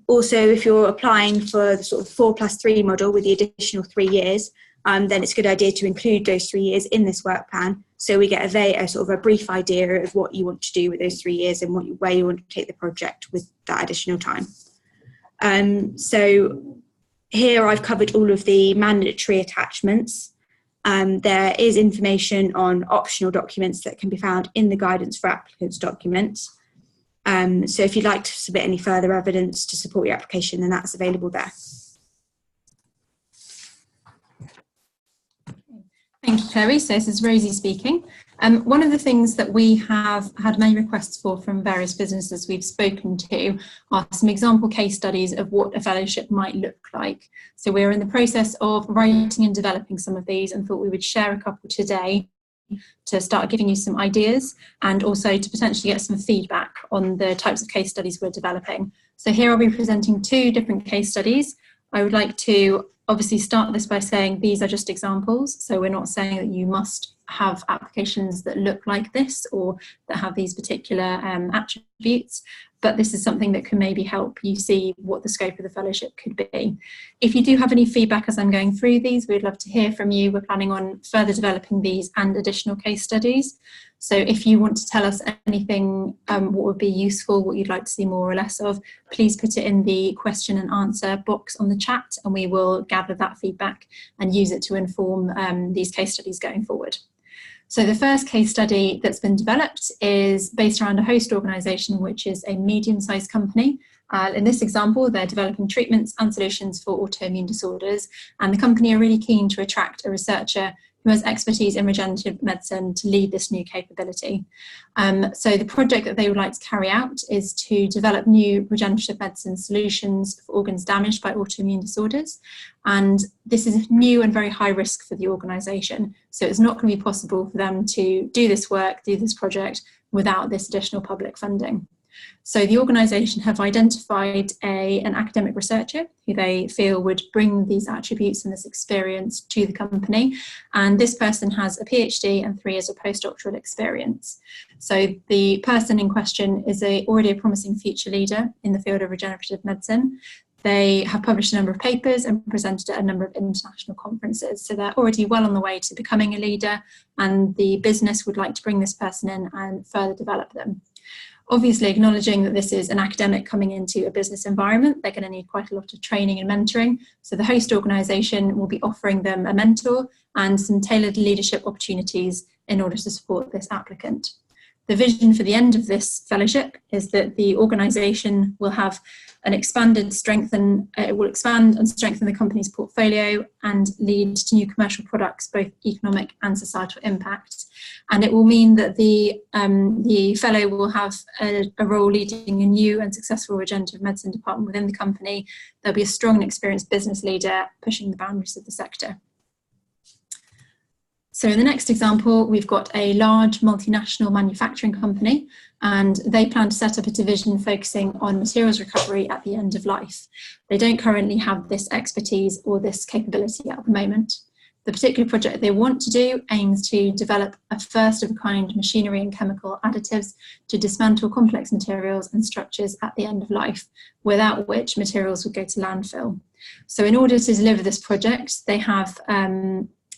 Also, if you're applying for the sort of 4+3 model with the additional 3 years, then it's a good idea to include those 3 years in this work plan, so we get a sort of a brief idea of what you want to do with those 3 years and where you want to take the project with that additional time. So here I've covered all of the mandatory attachments. There is information on optional documents that can be found in the guidance for applicants documents. So if you'd like to submit any further evidence to support your application, then that's available there. Thank you, Chloe. So this is Rosie speaking. One of the things that we have had many requests for from various businesses we've spoken to are some example case studies of what a fellowship might look like. So we're in the process of writing and developing some of these and thought we would share a couple today to start giving you some ideas and also to potentially get some feedback on the types of case studies we're developing. So here I'll be presenting 2 different case studies. I would like to obviously start this by saying these are just examples. So we're not saying that you must have applications that look like this or that have these particular attributes, but this is something that can maybe help you see what the scope of the fellowship could be. If you do have any feedback as I'm going through these, we'd love to hear from you. We're planning on further developing these and additional case studies. So if you want to tell us anything, what would be useful, what you'd like to see more or less of, please put it in the question and answer box on the chat and we will gather that feedback and use it to inform these case studies going forward. So the first case study that's been developed is based around a host organisation, which is a medium-sized company. In this example, they're developing treatments and solutions for autoimmune disorders, and the company are really keen to attract a researcher who has expertise in regenerative medicine to lead this new capability. So the project that they would like to carry out is to develop new regenerative medicine solutions for organs damaged by autoimmune disorders. And this is new and very high risk for the organisation. So it's not going to be possible for them to do this work, do this project without this additional public funding. So the organisation have identified an academic researcher who they feel would bring these attributes and this experience to the company. And this person has a PhD and 3 years of postdoctoral experience. So the person in question is already a promising future leader in the field of regenerative medicine. They have published a number of papers and presented at a number of international conferences. So they're already well on the way to becoming a leader, and the business would like to bring this person in and further develop them. Obviously, acknowledging that this is an academic coming into a business environment, they're going to need quite a lot of training and mentoring. So the host organisation will be offering them a mentor and some tailored leadership opportunities in order to support this applicant. The vision for the end of this fellowship is that the organisation will have an expand and strengthen the company's portfolio and lead to new commercial products, both economic and societal impact. And it will mean that the fellow will have a role leading a new and successful regenerative medicine department within the company. There'll be a strong and experienced business leader pushing the boundaries of the sector. So in the next example, we've got a large multinational manufacturing company, and they plan to set up a division focusing on materials recovery at the end of life. They don't currently have this expertise or this capability at the moment. The particular project they want to do aims to develop a first-of-a-kind machinery and chemical additives to dismantle complex materials and structures at the end of life, without which materials would go to landfill. So in order to deliver this project, they have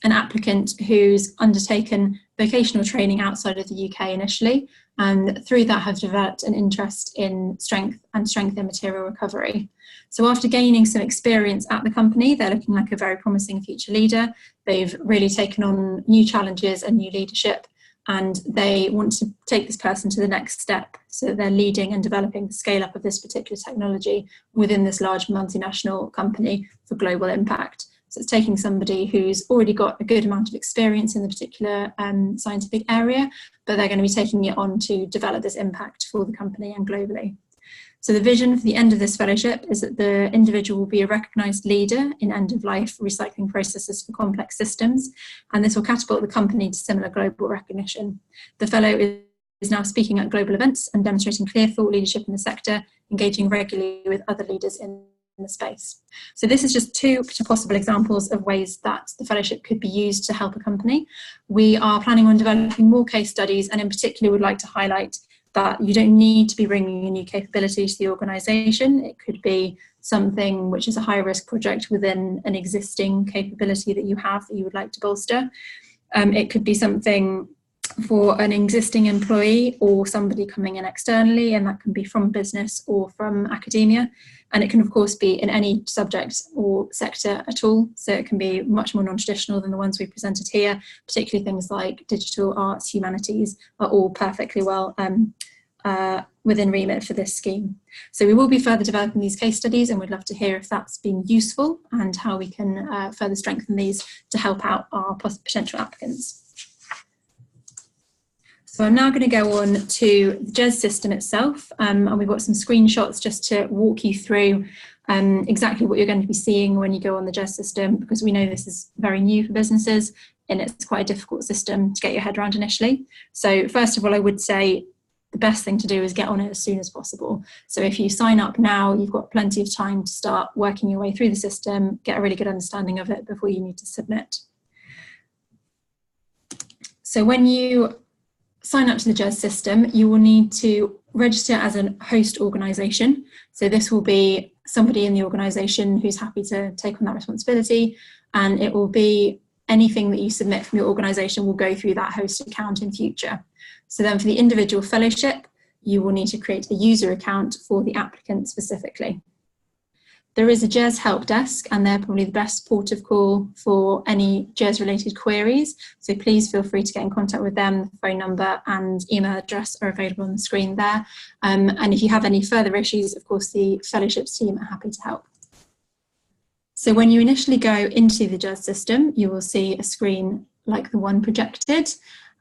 an applicant who's undertaken vocational training outside of the UK initially, and through that have developed an interest in strength in material recovery. So after gaining some experience at the company, they're looking like a very promising future leader. They've really taken on new challenges and new leadership, and they want to take this person to the next step. So they're leading and developing the scale up of this particular technology within this large multinational company for global impact. So it's taking somebody who's already got a good amount of experience in the particular scientific area, but they're going to be taking it on to develop this impact for the company and globally. So the vision for the end of this fellowship is that the individual will be a recognised leader in end-of-life recycling processes for complex systems, and this will catapult the company to similar global recognition. The fellow is now speaking at global events and demonstrating clear thought leadership in the sector, engaging regularly with other leaders in the space. So this is just 2 possible examples of ways that the fellowship could be used to help a company. We are planning on developing more case studies, and in particular would like to highlight that you don't need to be bringing a new capability to the organisation. It could be something which is a high risk project within an existing capability that you have that you would like to bolster. It could be something for an existing employee or somebody coming in externally, and that can be from business or from academia. And it can, of course, be in any subject or sector at all. So it can be much more non-traditional than the ones we presented here, particularly things like digital, arts, humanities are all perfectly well within remit for this scheme. So we will be further developing these case studies, and we'd love to hear if that's been useful and how we can further strengthen these to help out our potential applicants. So I'm now going to go on to the GES system itself, and we've got some screenshots just to walk you through exactly what you're going to be seeing when you go on the GES system, because we know this is very new for businesses and it's quite a difficult system to get your head around initially. So first of all, I would say the best thing to do is get on it as soon as possible. So if you sign up now, you've got plenty of time to start working your way through the system, get a really good understanding of it before you need to submit. So when you sign up to the GES system, you will need to register as a host organisation. So this will be somebody in the organisation who's happy to take on that responsibility, and it will be anything that you submit from your organisation will go through that host account in future. So then for the individual fellowship, you will need to create a user account for the applicant specifically. There is a GES help desk, and they're probably the best port of call for any GES related queries. So please feel free to get in contact with them. The phone number and email address are available on the screen there. And if you have any further issues, of course, the fellowships team are happy to help. So when you initially go into the GES system, you will see a screen like the one projected.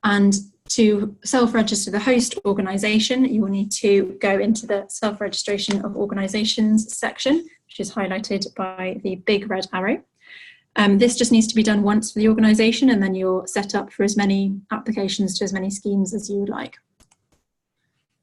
And to self-register the host organisation, you will need to go into the self-registration of organisations section, which is highlighted by the big red arrow. This just needs to be done once for the organisation, and then you're set up for as many applications to as many schemes as you would like.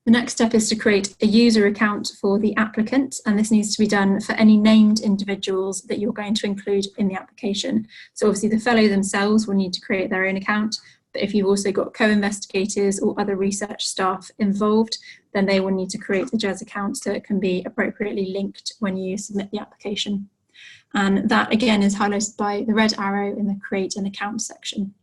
The next step is to create a user account for the applicant, and this needs to be done for any named individuals that you're going to include in the application. So obviously the fellow themselves will need to create their own account, but if you've also got co-investigators or other research staff involved, then they will need to create a GES account so it can be appropriately linked when you submit the application. And that again is highlighted by the red arrow in the create an account section.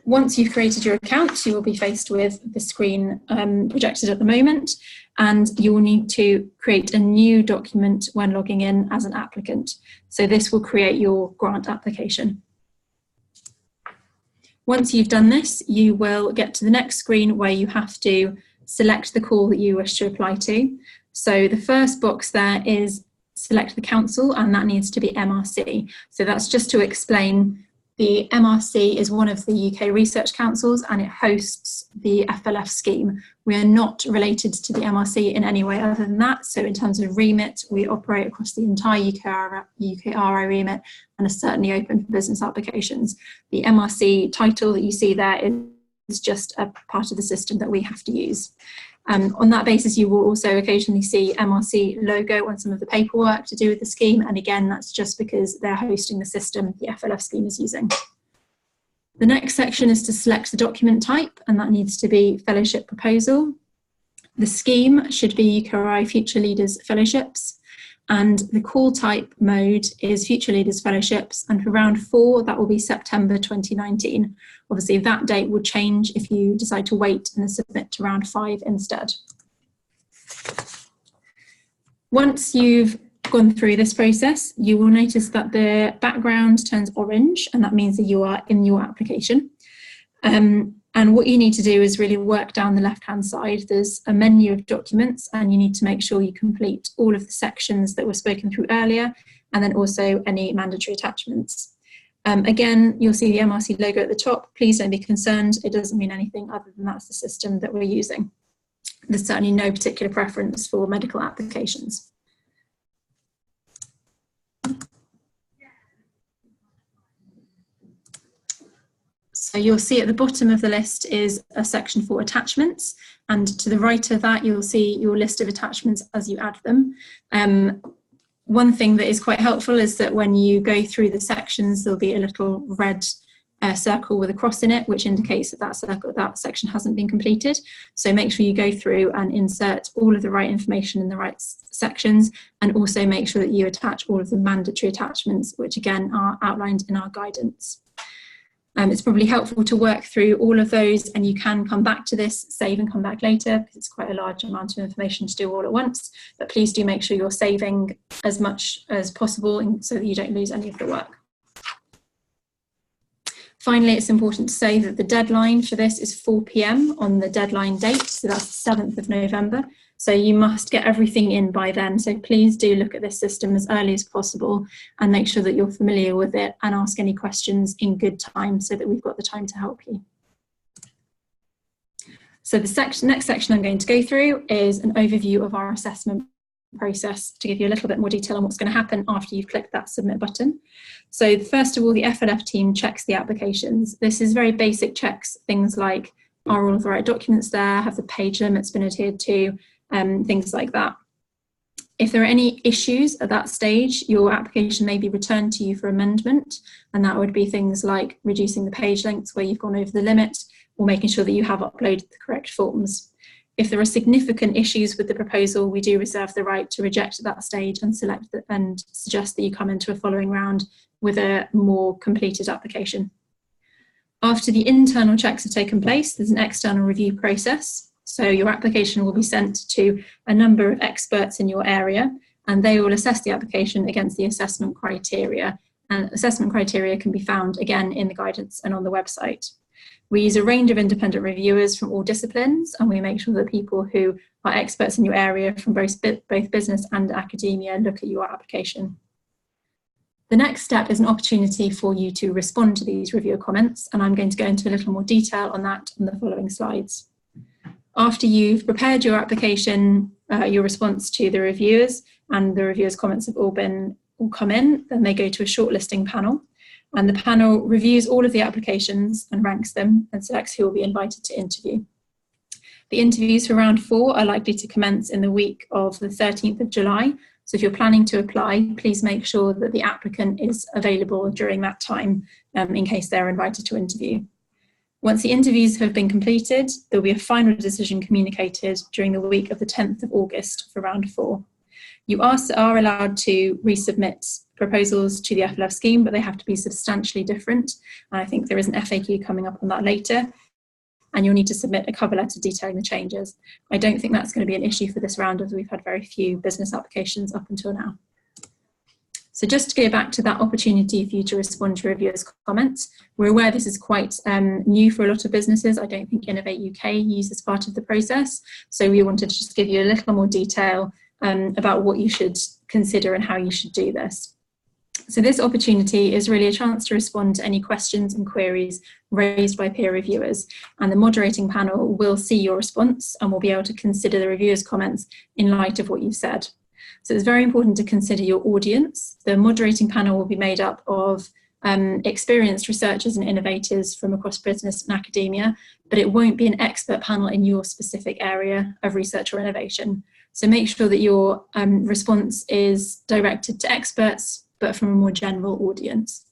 Once you've created your account, you will be faced with the screen projected at the moment, and you will need to create a new document when logging in as an applicant. So this will create your grant application. Once you've done this, you will get to the next screen where you have to select the call that you wish to apply to. So the first box there is select the council, and that needs to be MRC. So that's just to explain the MRC is one of the UK research councils, and it hosts the FLF scheme. We are not related to the MRC in any way other than that. So in terms of remit, we operate across the entire UKRI remit and are certainly open for business applications. The MRC title that you see there is just a part of the system that we have to use. On that basis, you will also occasionally see MRC logo on some of the paperwork to do with the scheme. And again, that's just because they're hosting the system the FLF scheme is using. The next section is to select the document type, and that needs to be fellowship proposal. The scheme should be UKRI Future Leaders Fellowships, and the call type mode is Future Leaders Fellowships, and for round 4, that will be September 2019. Obviously, that date will change if you decide to wait and submit to round 5 instead. Once you've gone through this process, you will notice that the background turns orange, and that means that you are in your application. And what you need to do is really work down the left-hand side. There's a menu of documents, and you need to make sure you complete all of the sections that were spoken through earlier, and then also any mandatory attachments. Again, you'll see the MRC logo at the top. Please don't be concerned. It doesn't mean anything other than that's the system that we're using. There's certainly no particular preference for medical applications. So you'll see at the bottom of the list is a section for attachments, and to the right of that you'll see your list of attachments as you add them. One thing that is quite helpful is that when you go through the sections, there'll be a little red circle with a cross in it, which indicates that that section hasn't been completed. So make sure you go through and insert all of the right information in the right sections, and also make sure that you attach all of the mandatory attachments, which again are outlined in our guidance. It's probably helpful to work through all of those, and you can come back to this, save and come back later, because it's quite a large amount of information to do all at once. But please do make sure you're saving as much as possible so that you don't lose any of the work. Finally, it's important to say that the deadline for this is 4 p.m. on the deadline date, so that's the 7th of November. So you must get everything in by then. So please do look at this system as early as possible and make sure that you're familiar with it and ask any questions in good time so that we've got the time to help you. So the next section I'm going to go through is an overview of our assessment process to give you a little bit more detail on what's going to happen after you've clicked that submit button. So first of all, the FLF team checks the applications. This is very basic checks, things like are all of the right documents there, have the page limits been adhered to, things like that. If there are any issues at that stage, your application may be returned to you for amendment, and that would be things like reducing the page lengths where you've gone over the limit, or making sure that you have uploaded the correct forms. If there are significant issues with the proposal, we do reserve the right to reject at that stage and suggest that you come into a following round with a more completed application. After the internal checks have taken place, there's an external review process. So your application will be sent to a number of experts in your area, and they will assess the application against the assessment criteria. And assessment criteria can be found again in the guidance and on the website. We use a range of independent reviewers from all disciplines, and we make sure that people who are experts in your area from both business and academia look at your application. The next step is an opportunity for you to respond to these reviewer comments, and I'm going to go into a little more detail on that on the following slides. After you've prepared your application, your response to the reviewers, and the reviewers' comments have all come in, then they go to a shortlisting panel. And the panel reviews all of the applications and ranks them and selects who will be invited to interview. The interviews for round 4 are likely to commence in the week of the 13th of July. So if you're planning to apply, please make sure that the applicant is available during that time in case they're invited to interview. Once the interviews have been completed, there'll be a final decision communicated during the week of the 10th of August for round 4. You are allowed to resubmit proposals to the FLF scheme, but they have to be substantially different. And I think there is an FAQ coming up on that later. And you'll need to submit a cover letter detailing the changes. I don't think that's going to be an issue for this round, as we've had very few business applications up until now. So just to go back to that opportunity for you to respond to reviewers' comments, we're aware this is quite new for a lot of businesses. I don't think Innovate UK uses part of the process. So we wanted to just give you a little more detail about what you should consider and how you should do this. So this opportunity is really a chance to respond to any questions and queries raised by peer reviewers, and the moderating panel will see your response and will be able to consider the reviewers' comments in light of what you've said. So it's very important to consider your audience. The moderating panel will be made up of experienced researchers and innovators from across business and academia, but it won't be an expert panel in your specific area of research or innovation. So make sure that your response is directed to experts, but from a more general audience.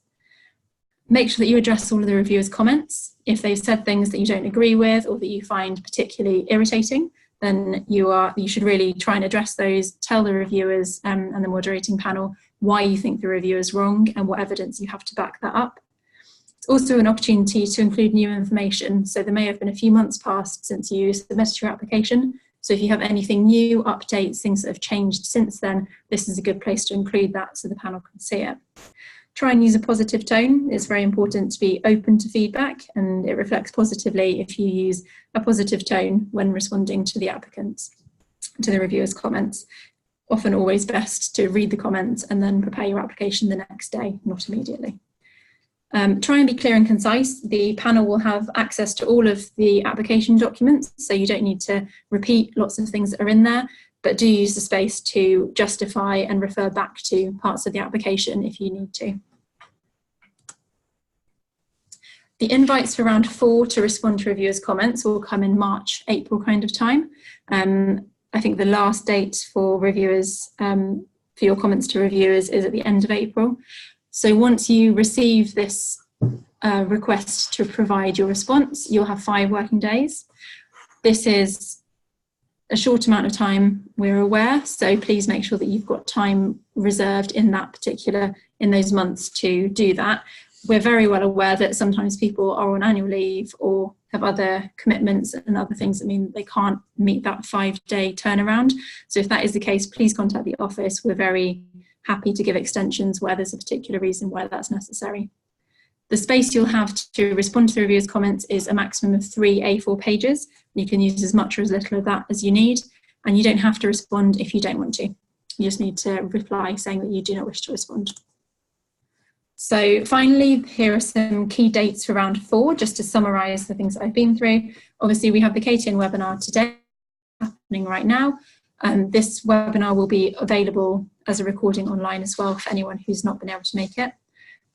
Make sure that you address all of the reviewers' comments. If they've said things that you don't agree with or that you find particularly irritating, then you should really try and address those, tell the reviewers and the moderating panel why you think the review is wrong and what evidence you have to back that up. It's also an opportunity to include new information. So there may have been a few months past since you submitted your application. So if you have anything new, updates, things that have changed since then, this is a good place to include that so the panel can see it. Try and use a positive tone. It's very important to be open to feedback, and it reflects positively if you use a positive tone when responding to the applicants, to the reviewers' comments. Often always best to read the comments and then prepare your application the next day, not immediately. Try and be clear and concise. The panel will have access to all of the application documents, so you don't need to repeat lots of things that are in there, but do use the space to justify and refer back to parts of the application if you need to. The invites for round 4 to respond to reviewers' comments will come in March, April kind of time. I think the last date for reviewers, for your comments to reviewers, is at the end of April. So once you receive this request to provide your response, you'll have 5 working days. This is a short amount of time, we're aware, so please make sure that you've got time reserved in those months to do that. we're very well aware that sometimes people are on annual leave or have other commitments and other things that mean they can't meet that 5-day turnaround. So if that is the case, please contact the office. We're very happy to give extensions where there's a particular reason why that's necessary. The space you'll have to respond to the reviewers' comments is a maximum of 3 A4 pages. You can use as much or as little of that as you need, and you don't have to respond if you don't want to. You just need to reply saying that you do not wish to respond. So finally, here are some key dates for round 4, just to summarise the things that I've been through. Obviously, we have the KTN webinar today happening right now. This webinar will be available as a recording online as well for anyone who's not been able to make it.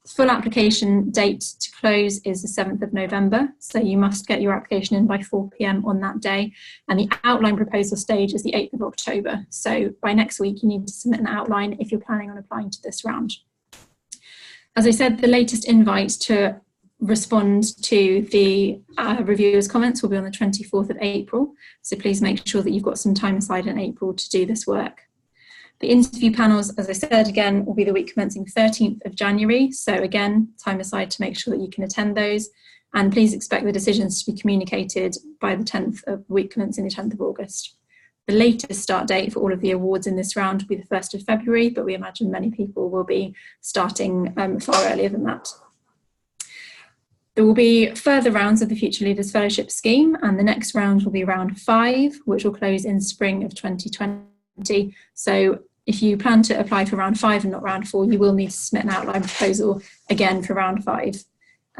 The full application date to close is the 7th of November, so you must get your application in by 4 p.m. on that day. And the outline proposal stage is the 8th of October. So by next week, you need to submit an outline if you're planning on applying to this round. As I said, the latest invite to respond to the reviewers' comments will be on the 24th of April. So please make sure that you've got some time aside in April to do this work. The interview panels, as I said, again, will be the week commencing 13th of January. So again, time aside to make sure that you can attend those. And please expect the decisions to be communicated by the 10th of week commencing the 10th of August. The latest start date for all of the awards in this round will be the 1st of February, but we imagine many people will be starting far earlier than that. There will be further rounds of the Future Leaders Fellowship Scheme, and the next round will be round 5, which will close in spring of 2020. So if you plan to apply for round 5 and not round 4, you will need to submit an outline proposal again for round 5.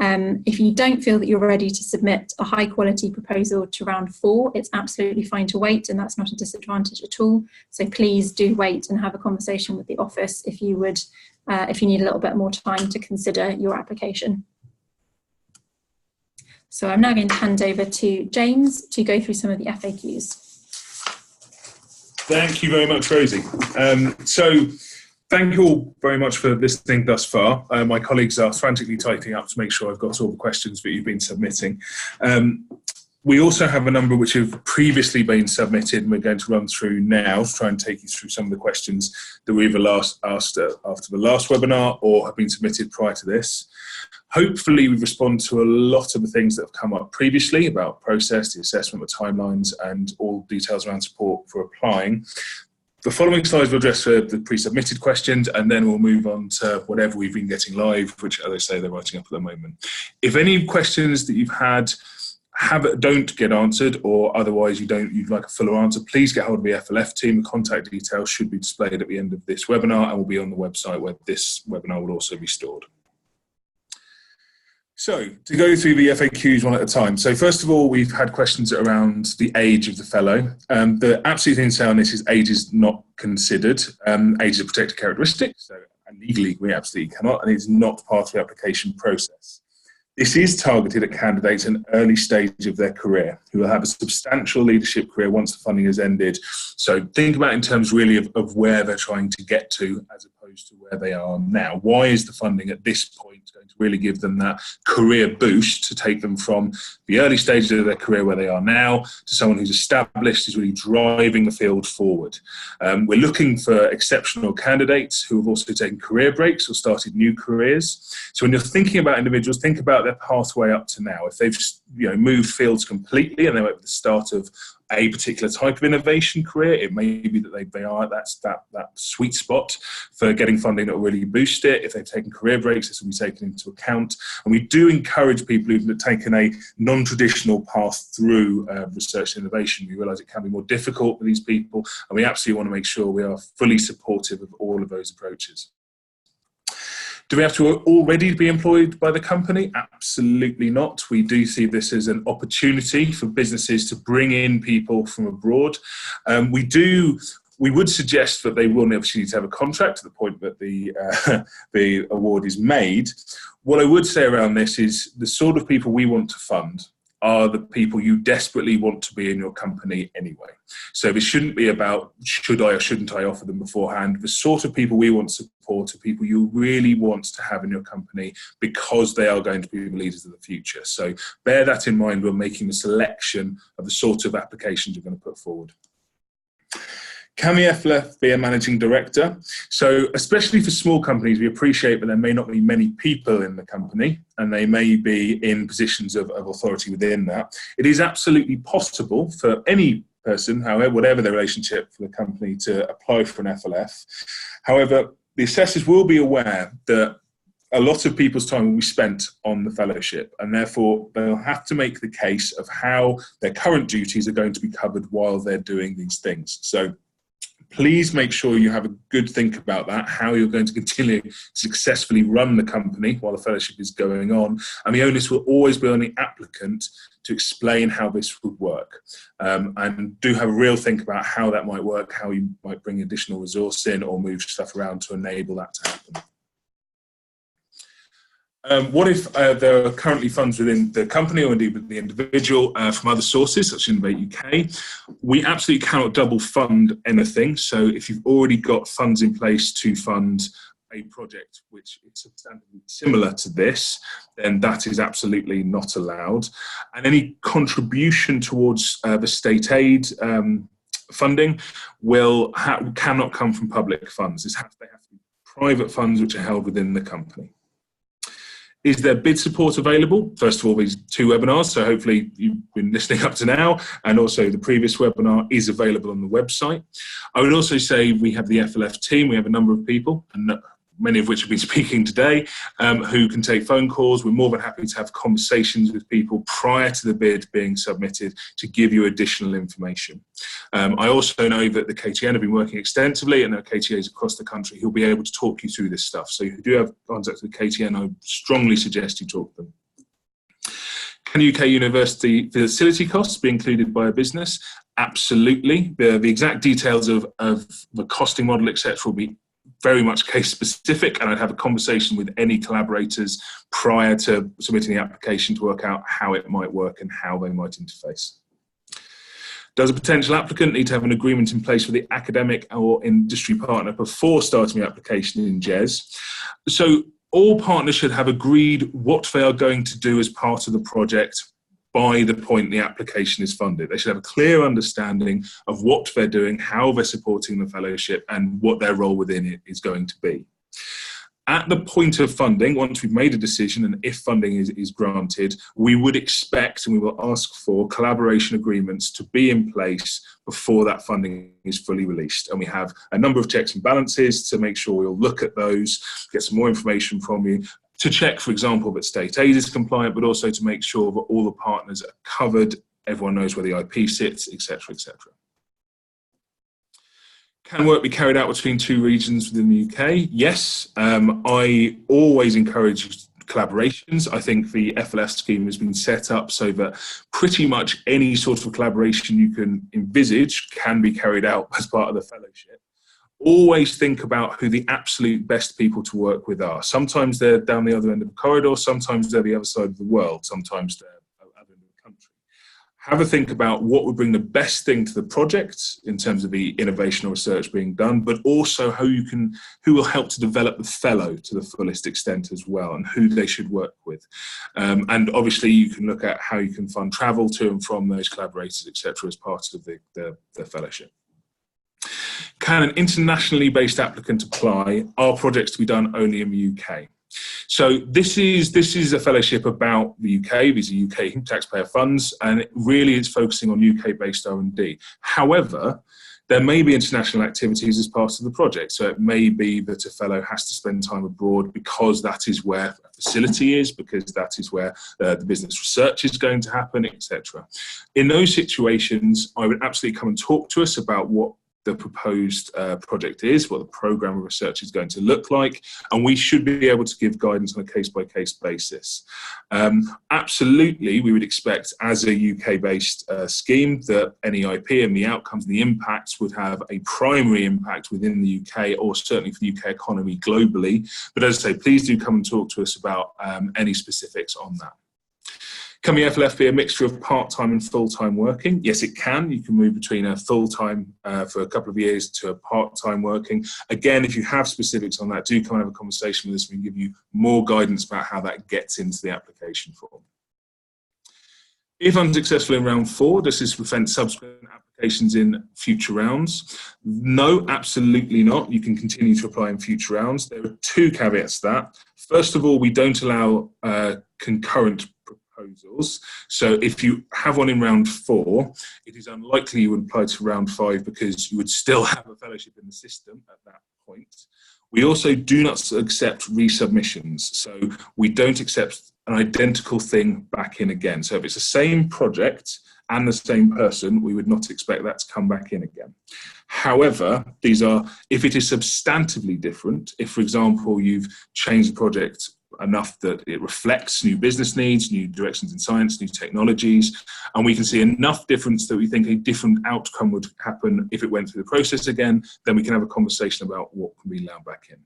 If you don't feel that you're ready to submit a high quality proposal to round 4, it's absolutely fine to wait, and that's not a disadvantage at all. So please do wait and have a conversation with the office if you need a little bit more time to consider your application. So I'm now going to hand over to James to go through some of the FAQs. Thank you very much, Rosie. So thank you all very much for listening thus far. My colleagues are frantically typing up to make sure I've got to all the questions that you've been submitting. We also have a number which have previously been submitted, and we're going to run through now to try and take you through some of the questions that we either asked after the last webinar or have been submitted prior to this. Hopefully we respond to a lot of the things that have come up previously about process, the assessment, the timelines, and all details around support for applying. The following slides will address the pre-submitted questions, and then we'll move on to whatever we've been getting live, which, as I say, they're writing up at the moment. If any questions that you've had don't get answered, or otherwise you'd like a fuller answer, please get hold of the FLF team. The contact details should be displayed at the end of this webinar and will be on the website where this webinar will also be stored. So, to go through the FAQs one at a time. So first of all, we've had questions around the age of the fellow. The absolute thing to say on this is age is not considered. Age is a protected characteristic, so legally we absolutely cannot, and it's not part of the application process. This is targeted at candidates in an early stage of their career who will have a substantial leadership career once the funding has ended. So think about it in terms really of where they're trying to get to as opposed to where they are now. Why is the funding at this point going to really give them that career boost to take them from the early stages of their career where they are now to someone who's established, who's really driving the field forward? We're looking for exceptional candidates who have also taken career breaks or started new careers. So when you're thinking about individuals, think about their pathway up to now. If they've just moved fields completely and they're at the start of a particular type of innovation career, it may be that they are that sweet spot for getting funding that will really boost it. If they've taken career breaks, this will be taken into account. And we do encourage people who've taken a non-traditional path through research and innovation. We realise it can be more difficult for these people, and we absolutely want to make sure we are fully supportive of all of those approaches. Do we have to already be employed by the company? Absolutely not. We do see this as an opportunity for businesses to bring in people from abroad. We would suggest that they will obviously need to have a contract to the point that the award is made. What I would say around this is the sort of people we want to fund are the people you desperately want to be in your company anyway. So this shouldn't be about should I or shouldn't I offer them beforehand. The sort of people we want to support are people you really want to have in your company because they are going to be the leaders of the future. So bear that in mind when making the selection of the sort of applications you're going to put forward. Can the FLF be a managing director? So especially for small companies, we appreciate that there may not be many people in the company and they may be in positions of authority within that. It is absolutely possible for any person, however, whatever their relationship for the company, to apply for an FLF. However, the assessors will be aware that a lot of people's time will be spent on the fellowship, and therefore they'll have to make the case of how their current duties are going to be covered while they're doing these things. So please make sure you have a good think about that, how you're going to continue to successfully run the company while the fellowship is going on. And the onus will always be on the applicant to explain how this would work. And do have a real think about how that might work, how you might bring additional resource in or move stuff around to enable that to happen. What if there are currently funds within the company or indeed with the individual from other sources, such as Innovate UK? We absolutely cannot double fund anything. So if you've already got funds in place to fund a project which is substantially similar to this, then that is absolutely not allowed. And any contribution towards the state aid funding cannot come from public funds. They have to be private funds which are held within the company. Is there bid support available? First of all, these 2 webinars, so hopefully you've been listening up to now, and also the previous webinar is available on the website. I would also say we have the FLF team. We have a number of people, and many of which have been speaking today, who can take phone calls. We're more than happy to have conversations with people prior to the bid being submitted to give you additional information. I also know that the KTN have been working extensively, and there are KTAs across the country who'll be able to talk you through this stuff. So if you do have contact with the KTN, I strongly suggest you talk to them. Can UK university facility costs be included by a business? Absolutely. The exact details of the costing model, etc., will be very much case specific, and I'd have a conversation with any collaborators prior to submitting the application to work out how it might work and how they might interface. Does a potential applicant need to have an agreement in place with the academic or industry partner before starting the application in GES? So all partners should have agreed what they are going to do as part of the project by the point the application is funded. They should have a clear understanding of what they're doing, how they're supporting the fellowship, and what their role within it is going to be. At the point of funding, once we've made a decision and if funding is granted, we would expect and we will ask for collaboration agreements to be in place before that funding is fully released. And we have a number of checks and balances to make sure we'll look at those, get some more information from you, to check, for example, that state aid is compliant, but also to make sure that all the partners are covered, everyone knows where the IP sits, etc., etc. Can work be carried out between 2 regions within the UK? Yes. I always encourage collaborations. I think the FLF scheme has been set up so that pretty much any sort of collaboration you can envisage can be carried out as part of the fellowship. Always think about who the absolute best people to work with are. Sometimes they're down the other end of the corridor, sometimes they're the other side of the world, sometimes they're other end of the country. Have a think about what would bring the best thing to the project in terms of the innovation or research being done, but also who will help to develop the fellow to the fullest extent as well, and who they should work with. And obviously you can look at how you can fund travel to and from those collaborators, etc., as part of the fellowship. Can an internationally based applicant apply? Are projects to be done only in the UK? So this is a fellowship about the UK. These are UK taxpayer funds, and it really is focusing on UK-based R&D. However, there may be international activities as part of the project. So it may be that a fellow has to spend time abroad because that is where a facility is, because that is where the business research is going to happen, etc. In those situations, I would absolutely come and talk to us about what the proposed project is, what the programme of research is going to look like, and we should be able to give guidance on a case-by-case basis. Absolutely, we would expect as a UK-based scheme that any IP and the outcomes and the impacts would have a primary impact within the UK, or certainly for the UK economy globally. But as I say, please do come and talk to us about any specifics on that. Can the FLF be a mixture of part-time and full-time working? Yes, it can. You can move between a full-time for a couple of years to a part-time working. Again, if you have specifics on that, do come and have a conversation with us. We can give you more guidance about how that gets into the application form. If unsuccessful in round 4, does this prevent subsequent applications applications in future rounds? No, absolutely not. You can continue to apply in future rounds. There are two caveats to that. First of all, we don't allow concurrent proposals. So if you have one in round 4, it is unlikely you would apply to round 5 because you would still have a fellowship in the system at that point. We also do not accept resubmissions. So we don't accept an identical thing back in again. So if it's the same project and the same person, we would not expect that to come back in again. However, these are, if it is substantively different, if, for example, you've changed the project enough that it reflects new business needs, new directions in science, new technologies, and we can see enough difference that we think a different outcome would happen if it went through the process again, then we can have a conversation about what can be allowed back in.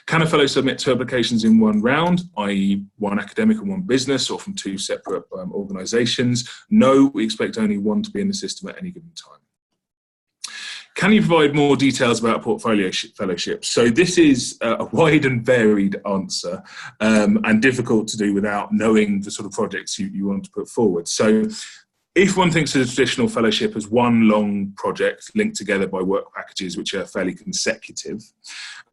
Can a fellow submit 2 applications in one round, i.e. one academic and one business, or from 2 separate organisations? No, we expect only one to be in the system at any given time. Can you provide more details about portfolio fellowships? So this is a wide and varied answer and difficult to do without knowing the sort of projects you want to put forward. So if one thinks of a traditional fellowship as one long project linked together by work packages which are fairly consecutive,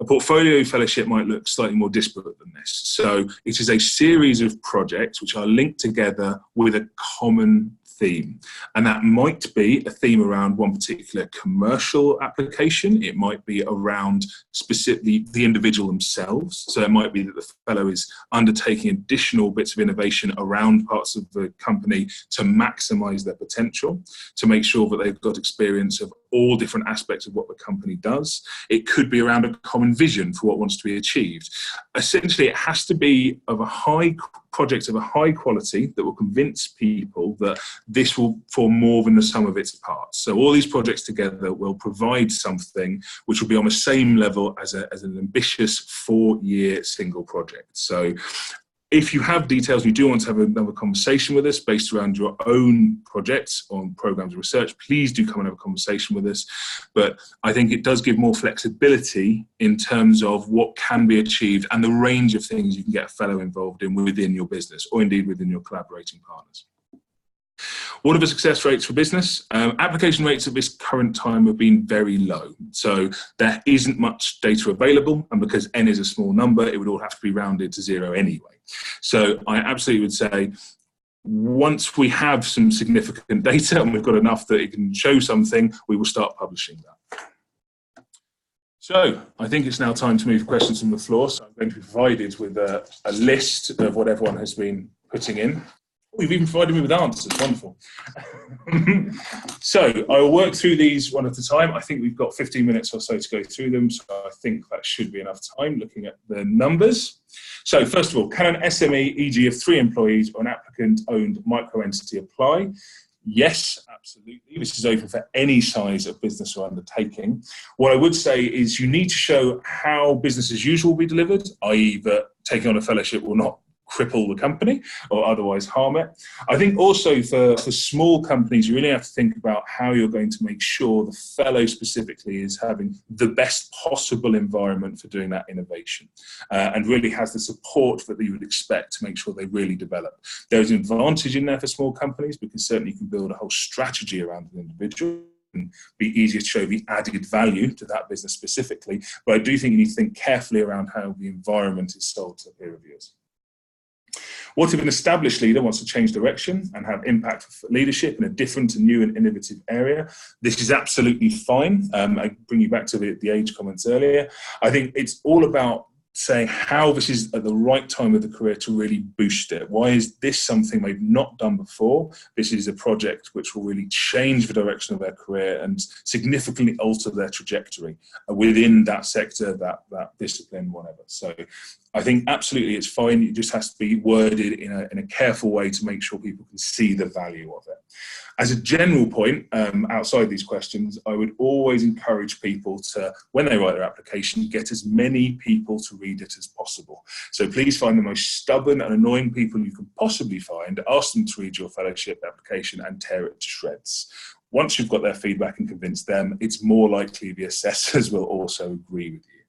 a portfolio fellowship might look slightly more disparate than this. So it is a series of projects which are linked together with a common theme. And that might be a theme around one particular commercial application. It might be around specifically the individual themselves. So it might be that the fellow is undertaking additional bits of innovation around parts of the company to maximize their potential, to make sure that they've got experience of all different aspects of what the company does. It could be around a common vision for what wants to be achieved. Essentially, it has to be of a project of a high quality that will convince people that this will form more than the sum of its parts. So all these projects together will provide something which will be on the same level as an ambitious 4-year single project. So if you have details, you do want to have another conversation with us based around your own projects on programs of research, please do come and have a conversation with us. But I think it does give more flexibility in terms of what can be achieved and the range of things you can get a fellow involved in within your business or indeed within your collaborating partners. What are the success rates for business? Application rates at this current time have been very low. So there isn't much data available, and because n is a small number, it would all have to be rounded to 0 anyway. So I absolutely would say once we have some significant data and we've got enough that it can show something, we will start publishing that. So I think it's now time to move questions from the floor. So I'm going to be provided with a list of what everyone has been putting in. We've even provided me with answers, wonderful. So I'll work through these one at a time. I think we've got 15 minutes or so to go through them, so I think that should be enough time looking at the numbers. So first of all, can an SME, e.g. of 3 employees or an applicant-owned micro-entity apply? Yes, absolutely. This is open for any size of business or undertaking. What I would say is you need to show how business as usual will be delivered, i.e. that taking on a fellowship will not cripple the company or otherwise harm it. I think also for small companies, you really have to think about how you're going to make sure the fellow specifically is having the best possible environment for doing that innovation and really has the support that you would expect to make sure they really develop. There is an advantage in there for small companies because certainly you can build a whole strategy around an individual and be easier to show the added value to that business specifically. But I do think you need to think carefully around how the environment is sold to peer reviewers. What if an established leader wants to change direction and have impact for leadership in a different and new and innovative area? This is absolutely fine. I bring you back to the age comments earlier. I think it's all about saying how this is at the right time of the career to really boost it. Why is this something they've not done before? This is a project which will really change the direction of their career and significantly alter their trajectory within that sector, that discipline, whatever. So I think absolutely it's fine. It just has to be worded in a careful way to make sure people can see the value of it. As a general point, outside these questions, I would always encourage people to, when they write their application, get as many people to read it as possible. So please find the most stubborn and annoying people you can possibly find, ask them to read your fellowship application and tear it to shreds. Once you've got their feedback and convinced them, it's more likely the assessors will also agree with you.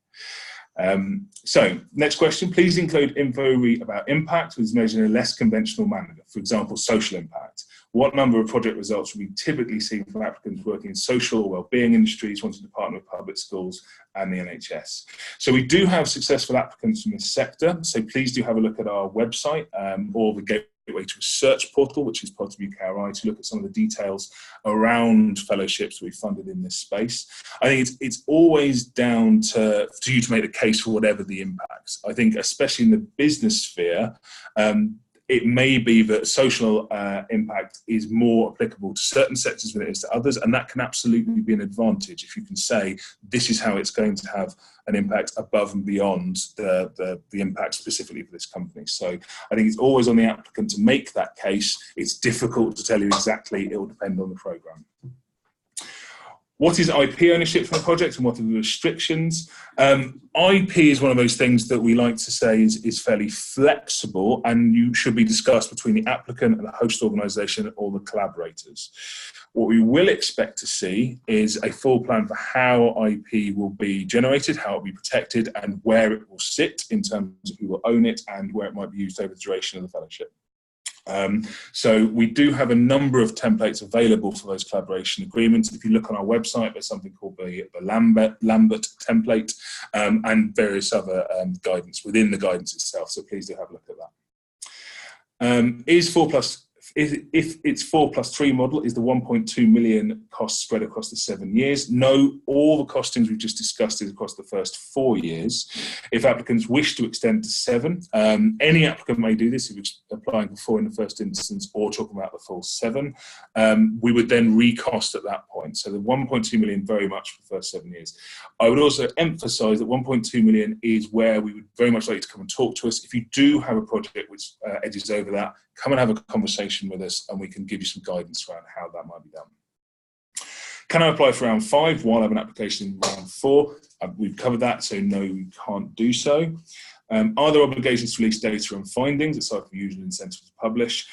So, next question. Please include info about impact which is measured in a less conventional manner, for example, social impact. What number of project results will we typically see from applicants working in social or wellbeing industries wanting to partner with public schools and the NHS? So we do have successful applicants from this sector, so please do have a look at our website or the Gateway to Research portal, which is part of UKRI, to look at some of the details around fellowships that we funded in this space. I think it's always down to you to make the case for whatever the impacts. I think especially in the business sphere, it may be that social impact is more applicable to certain sectors than it is to others, and that can absolutely be an advantage if you can say this is how it's going to have an impact above and beyond the impact specifically for this company. So I think it's always on the applicant to make that case. It's difficult to tell you exactly. It will depend on the programme. What is IP ownership for the project and what are the restrictions? IP is one of those things that we like to say is fairly flexible and you should be discussed between the applicant and the host organisation or the collaborators. What we will expect to see is a full plan for how IP will be generated, how it will be protected and where it will sit in terms of who will own it and where it might be used over the duration of the fellowship. So we do have a number of templates available for those collaboration agreements. If you look on our website, there's something called the Lambert template and various other guidance within the guidance itself. So please do have a look at that. If it's 4+3 model, is the 1.2 million cost spread across the 7 years? No, all the costings we've just discussed is across the first 4 years. If applicants wish to extend to 7, any applicant may do this if it's applying for 4 in the first instance or talking about the full 7. We would then recost at that point. So the 1.2 million very much for the first 7 years. I would also emphasise that 1.2 million is where we would very much like you to come and talk to us. If you do have a project which edges over that, come and have a conversation with us and we can give you some guidance around how that might be done. Can I apply for round 5 while I have an application in round 4? We've covered that, so no, you can't do so. Are there obligations to release data and findings aside from usual incentives to publish?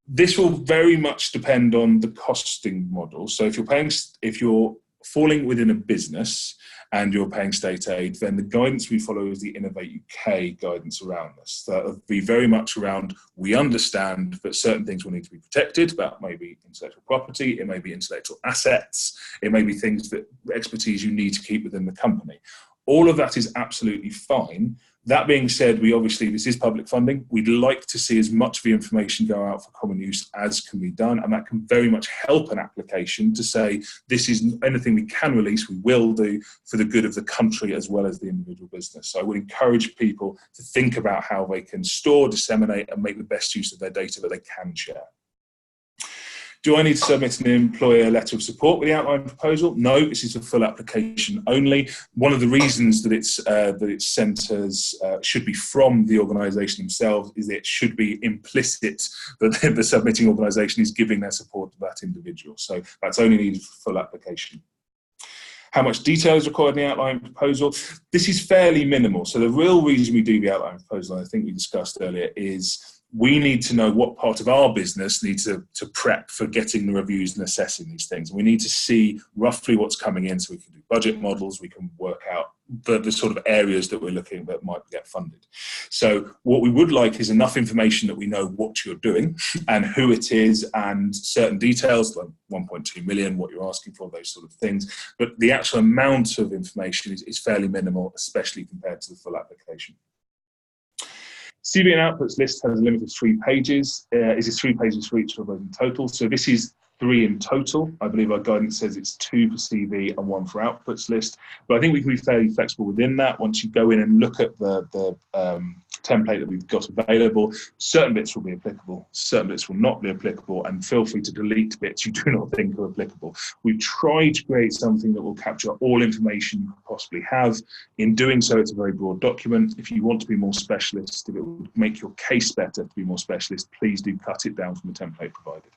This will very much depend on the costing model. So if you're falling within a business and you're paying state aid, then the guidance we follow is the Innovate UK guidance around this. That will be very much around, we understand that certain things will need to be protected. That may be intellectual property, it may be intellectual assets, it may be things that expertise you need to keep within the company. All of that is absolutely fine. That being said, this is public funding. We'd like to see as much of the information go out for common use as can be done, and that can very much help an application to say, this is anything we can release, we will do for the good of the country as well as the individual business. So I would encourage people to think about how they can store, disseminate, and make the best use of their data that they can share. Do I need to submit an employer letter of support with the outline proposal? No, this is a full application only. One of the reasons that it's sent as should be from the organisation themselves is that it should be implicit that the submitting organisation is giving their support to that individual. So that's only needed for full application. How much detail is required in the outline proposal? This is fairly minimal. So the real reason we do the outline proposal, I think we discussed earlier, is we need to know what part of our business needs to prep for getting the reviews and assessing these things. We need to see roughly what's coming in so we can do budget models, we can work out the sort of areas that we're looking at that might get funded. So what we would like is enough information that we know what you're doing and who it is and certain details, like 1.2 million, what you're asking for, those sort of things. But the actual amount of information is fairly minimal, especially compared to the full application. CV and outputs list has a limit of 3 pages. Is it 3 pages for each of those in total? So this is 3 in total. I believe our guidance says it's 2 for CV and 1 for outputs list. But I think we can be fairly flexible within that. Once you go in and look at the template that we've got available, certain bits will be applicable, certain bits will not be applicable, and feel free to delete bits you do not think are applicable. We've tried to create something that will capture all information you could possibly have. In doing so, it's a very broad document. If you want to be more specialist, if it would make your case better to be more specialist, please do cut it down from the template provided.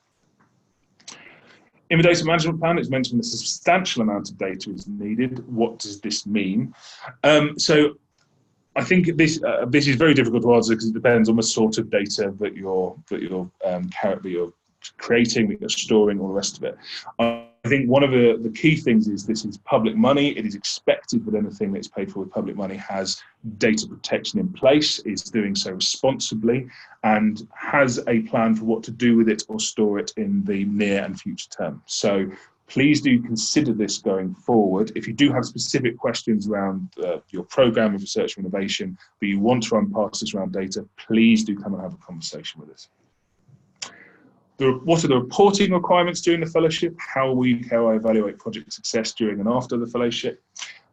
In the data management plan, it's mentioned that a substantial amount of data is needed. What does this mean? So I think this is very difficult to answer because it depends on the sort of data that you're creating, that you're storing, all the rest of it. think one of the key things is this is public money. It is expected that anything that's paid for with public money has data protection in place, is doing so responsibly, and has a plan for what to do with it or store it in the near and future term. So please do consider this going forward. If you do have specific questions around your programme of research and innovation, but you want to run past us around data, please do come and have a conversation with us. What are the reporting requirements during the fellowship? How will UKRI evaluate project success during and after the fellowship?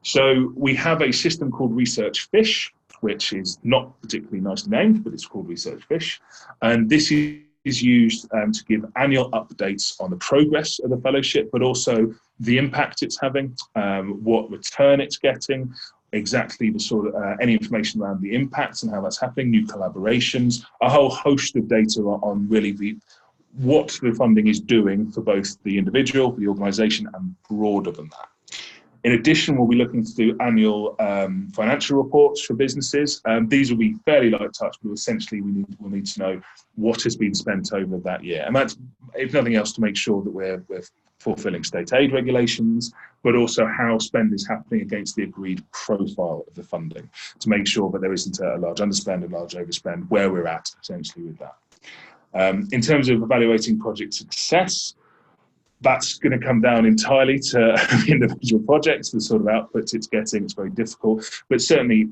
So we have a system called Research Fish, which is not particularly nicely named, but it's called Research Fish. And this is used to give annual updates on the progress of the fellowship, but also the impact it's having, what return it's getting, exactly the sort of any information around the impacts and how that's happening, new collaborations, a whole host of data on really what the funding is doing for both the individual, for the organisation, and broader than that. In addition, we'll be looking to do annual financial reports for businesses. These will be fairly light touch, but essentially we'll need to know what has been spent over that year. And that's, if nothing else, to make sure that we're fulfilling state aid regulations, but also how spend is happening against the agreed profile of the funding, to make sure that there isn't a large underspend and large overspend, where we're at essentially with that. In terms of evaluating project success, that's going to come down entirely to the individual projects, the sort of outputs it's getting. It's very difficult, but certainly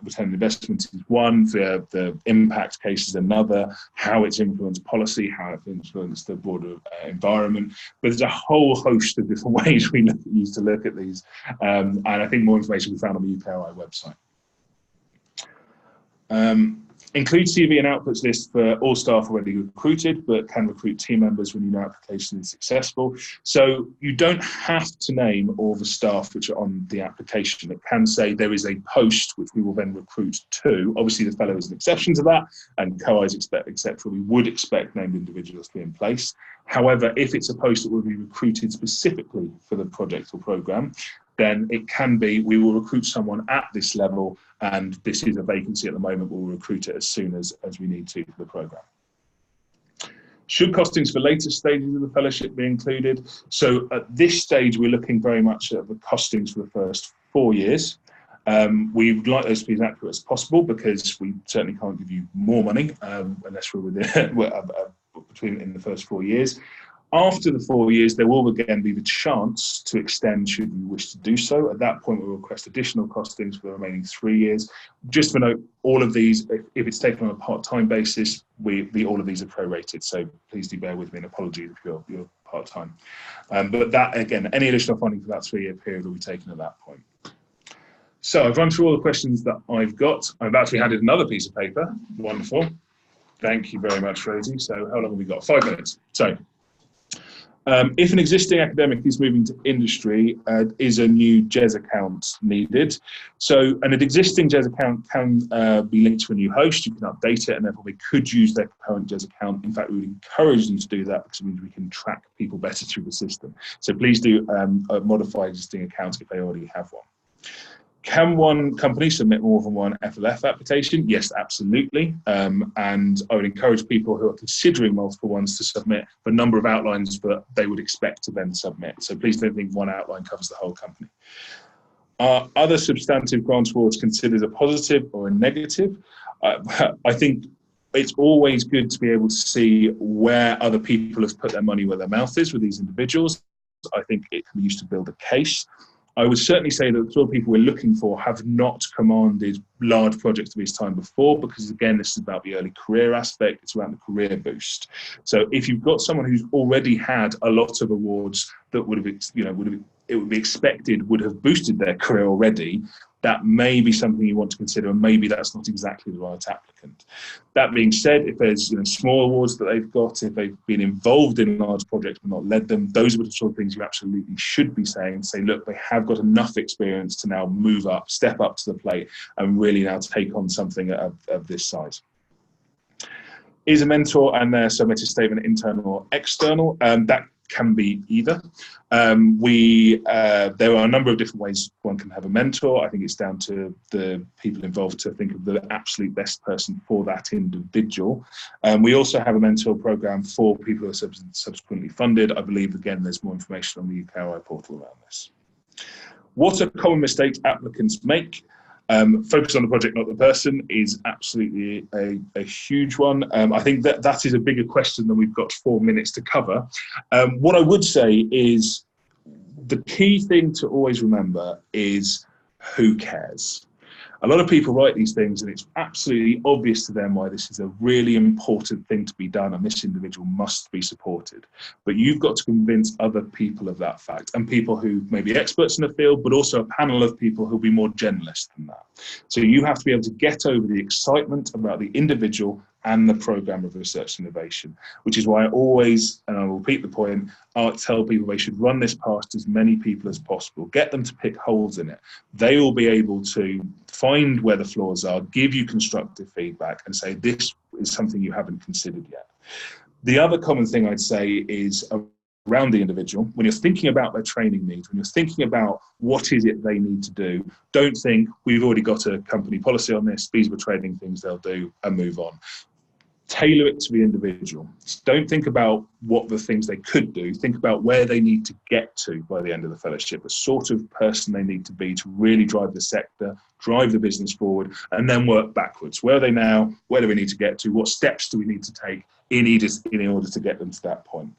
return on investment is one, the impact case is another, how it's influenced policy, how it's influenced the broader environment. But there's a whole host of different ways we use to look at these, and I think more information we found on the UKRI website. Include CV and outputs list for all staff already recruited, but can recruit team members when your application is successful. So you don't have to name all the staff which are on the application. It can say there is a post which we will then recruit to. Obviously, the fellow is an exception to that, and co-Is etc. We would expect named individuals to be in place. However, if it's a post that will be recruited specifically for the project or programme, then it can be, we will recruit someone at this level, and this is a vacancy at the moment, we'll recruit it as soon as we need to for the programme. Should costings for later stages of the fellowship be included? So at this stage, we're looking very much at the costings for the first 4 years. We'd like those to be as accurate as possible, because we certainly can't give you more money unless we're within, between in the first 4 years. After the 4 years, there will again be the chance to extend should you wish to do so. At that point, we'll request additional costings for the remaining 3 years. Just for note, all of these, if it's taken on a part-time basis, all of these are prorated. So please do bear with me, and apologies if you're part-time. But that, again, any additional funding for that 3-year period will be taken at that point. So I've run through all the questions that I've got. I've actually handed another piece of paper. Wonderful. Thank you very much, Rosie. So how long have we got? 5 minutes. So if an existing academic is moving to industry, is a new GES account needed? So an existing GES account can be linked to a new host. You can update it, and therefore they could use their current GES account. In fact, we would encourage them to do that, because it means we can track people better through the system. So please do modify existing accounts if they already have one. Can one company submit more than one FLF application? Yes, absolutely. And I would encourage people who are considering multiple ones to submit the number of outlines that they would expect to then submit. So please don't think one outline covers the whole company. Are other substantive grant awards considered a positive or a negative? I think it's always good to be able to see where other people have put their money where their mouth is with these individuals. I think it can be used to build a case. I would certainly say that the sort of people we're looking for have not commanded large projects of this time before, because again, this is about the early career aspect. It's around the career boost. So if you've got someone who's already had a lot of awards that would have, it would be expected would have boosted their career already, that may be something you want to consider, and maybe that's not exactly the right applicant. That being said, if there's small awards that they've got, if they've been involved in large projects but not led them, those are the sort of things you absolutely should be saying. Say, look, they have got enough experience to now move up, step up to the plate, and really now take on something of this size. Is a mentor and their submitted statement internal or external? That can be either. There are a number of different ways one can have a mentor. I think it's down to the people involved to think of the absolute best person for that individual. We also have a mentor program for people who are subsequently funded. I believe, again, there's more information on the UKRI portal around this. What are common mistakes applicants make? Focus on the project, not the person, is absolutely a huge one. I think that is a bigger question than we've got 4 minutes to cover. What I would say is the key thing to always remember is who cares. A lot of people write these things and it's absolutely obvious to them why this is a really important thing to be done and this individual must be supported. But you've got to convince other people of that fact, and people who may be experts in the field, but also a panel of people who'll be more generalist than that. So you have to be able to get over the excitement about the individual and the programme of research and innovation, which is why I always, and I will repeat the point, I tell people they should run this past as many people as possible, get them to pick holes in it. They will be able to find where the flaws are, give you constructive feedback and say, this is something you haven't considered yet. The other common thing I'd say is around the individual, when you're thinking about their training needs, when you're thinking about what is it they need to do, don't think we've already got a company policy on this, these are the training things they'll do, and move on. Tailor it to the individual. Don't think about what the things they could do, think about where they need to get to by the end of the fellowship, the sort of person they need to be to really drive the sector, drive the business forward, and then work backwards. Where are they now? Where do we need to get to? What steps do we need to take in order to get them to that point?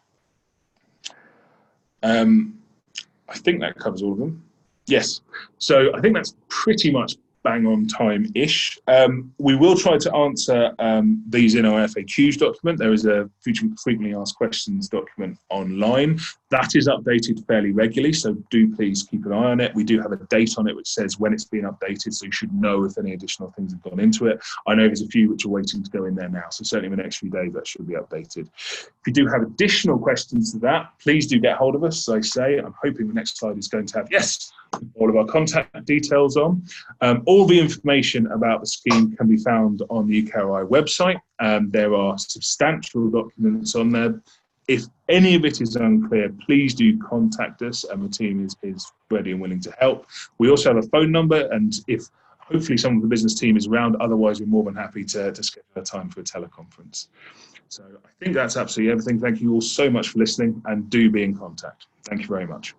I think that covers all of them. Yes. So I think that's pretty much bang on time-ish. We will try to answer these in our FAQs document. There is a frequently asked questions document online. That is updated fairly regularly, so do please keep an eye on it. We do have a date on it which says when it's been updated, so you should know if any additional things have gone into it. I know there's a few which are waiting to go in there now, so certainly in the next few days that should be updated. If you do have additional questions to that, please do get hold of us. As I say, I'm hoping the next slide is going to have, yes, all of our contact details on. All the information about the scheme can be found on the UKRI website. There are substantial documents on there. If any of it is unclear, please do contact us and the team is ready and willing to help. We also have a phone number, and if hopefully some of the business team is around, otherwise we're more than happy to schedule a time for a teleconference. So I think that's absolutely everything. Thank you all so much for listening, and do be in contact. Thank you very much.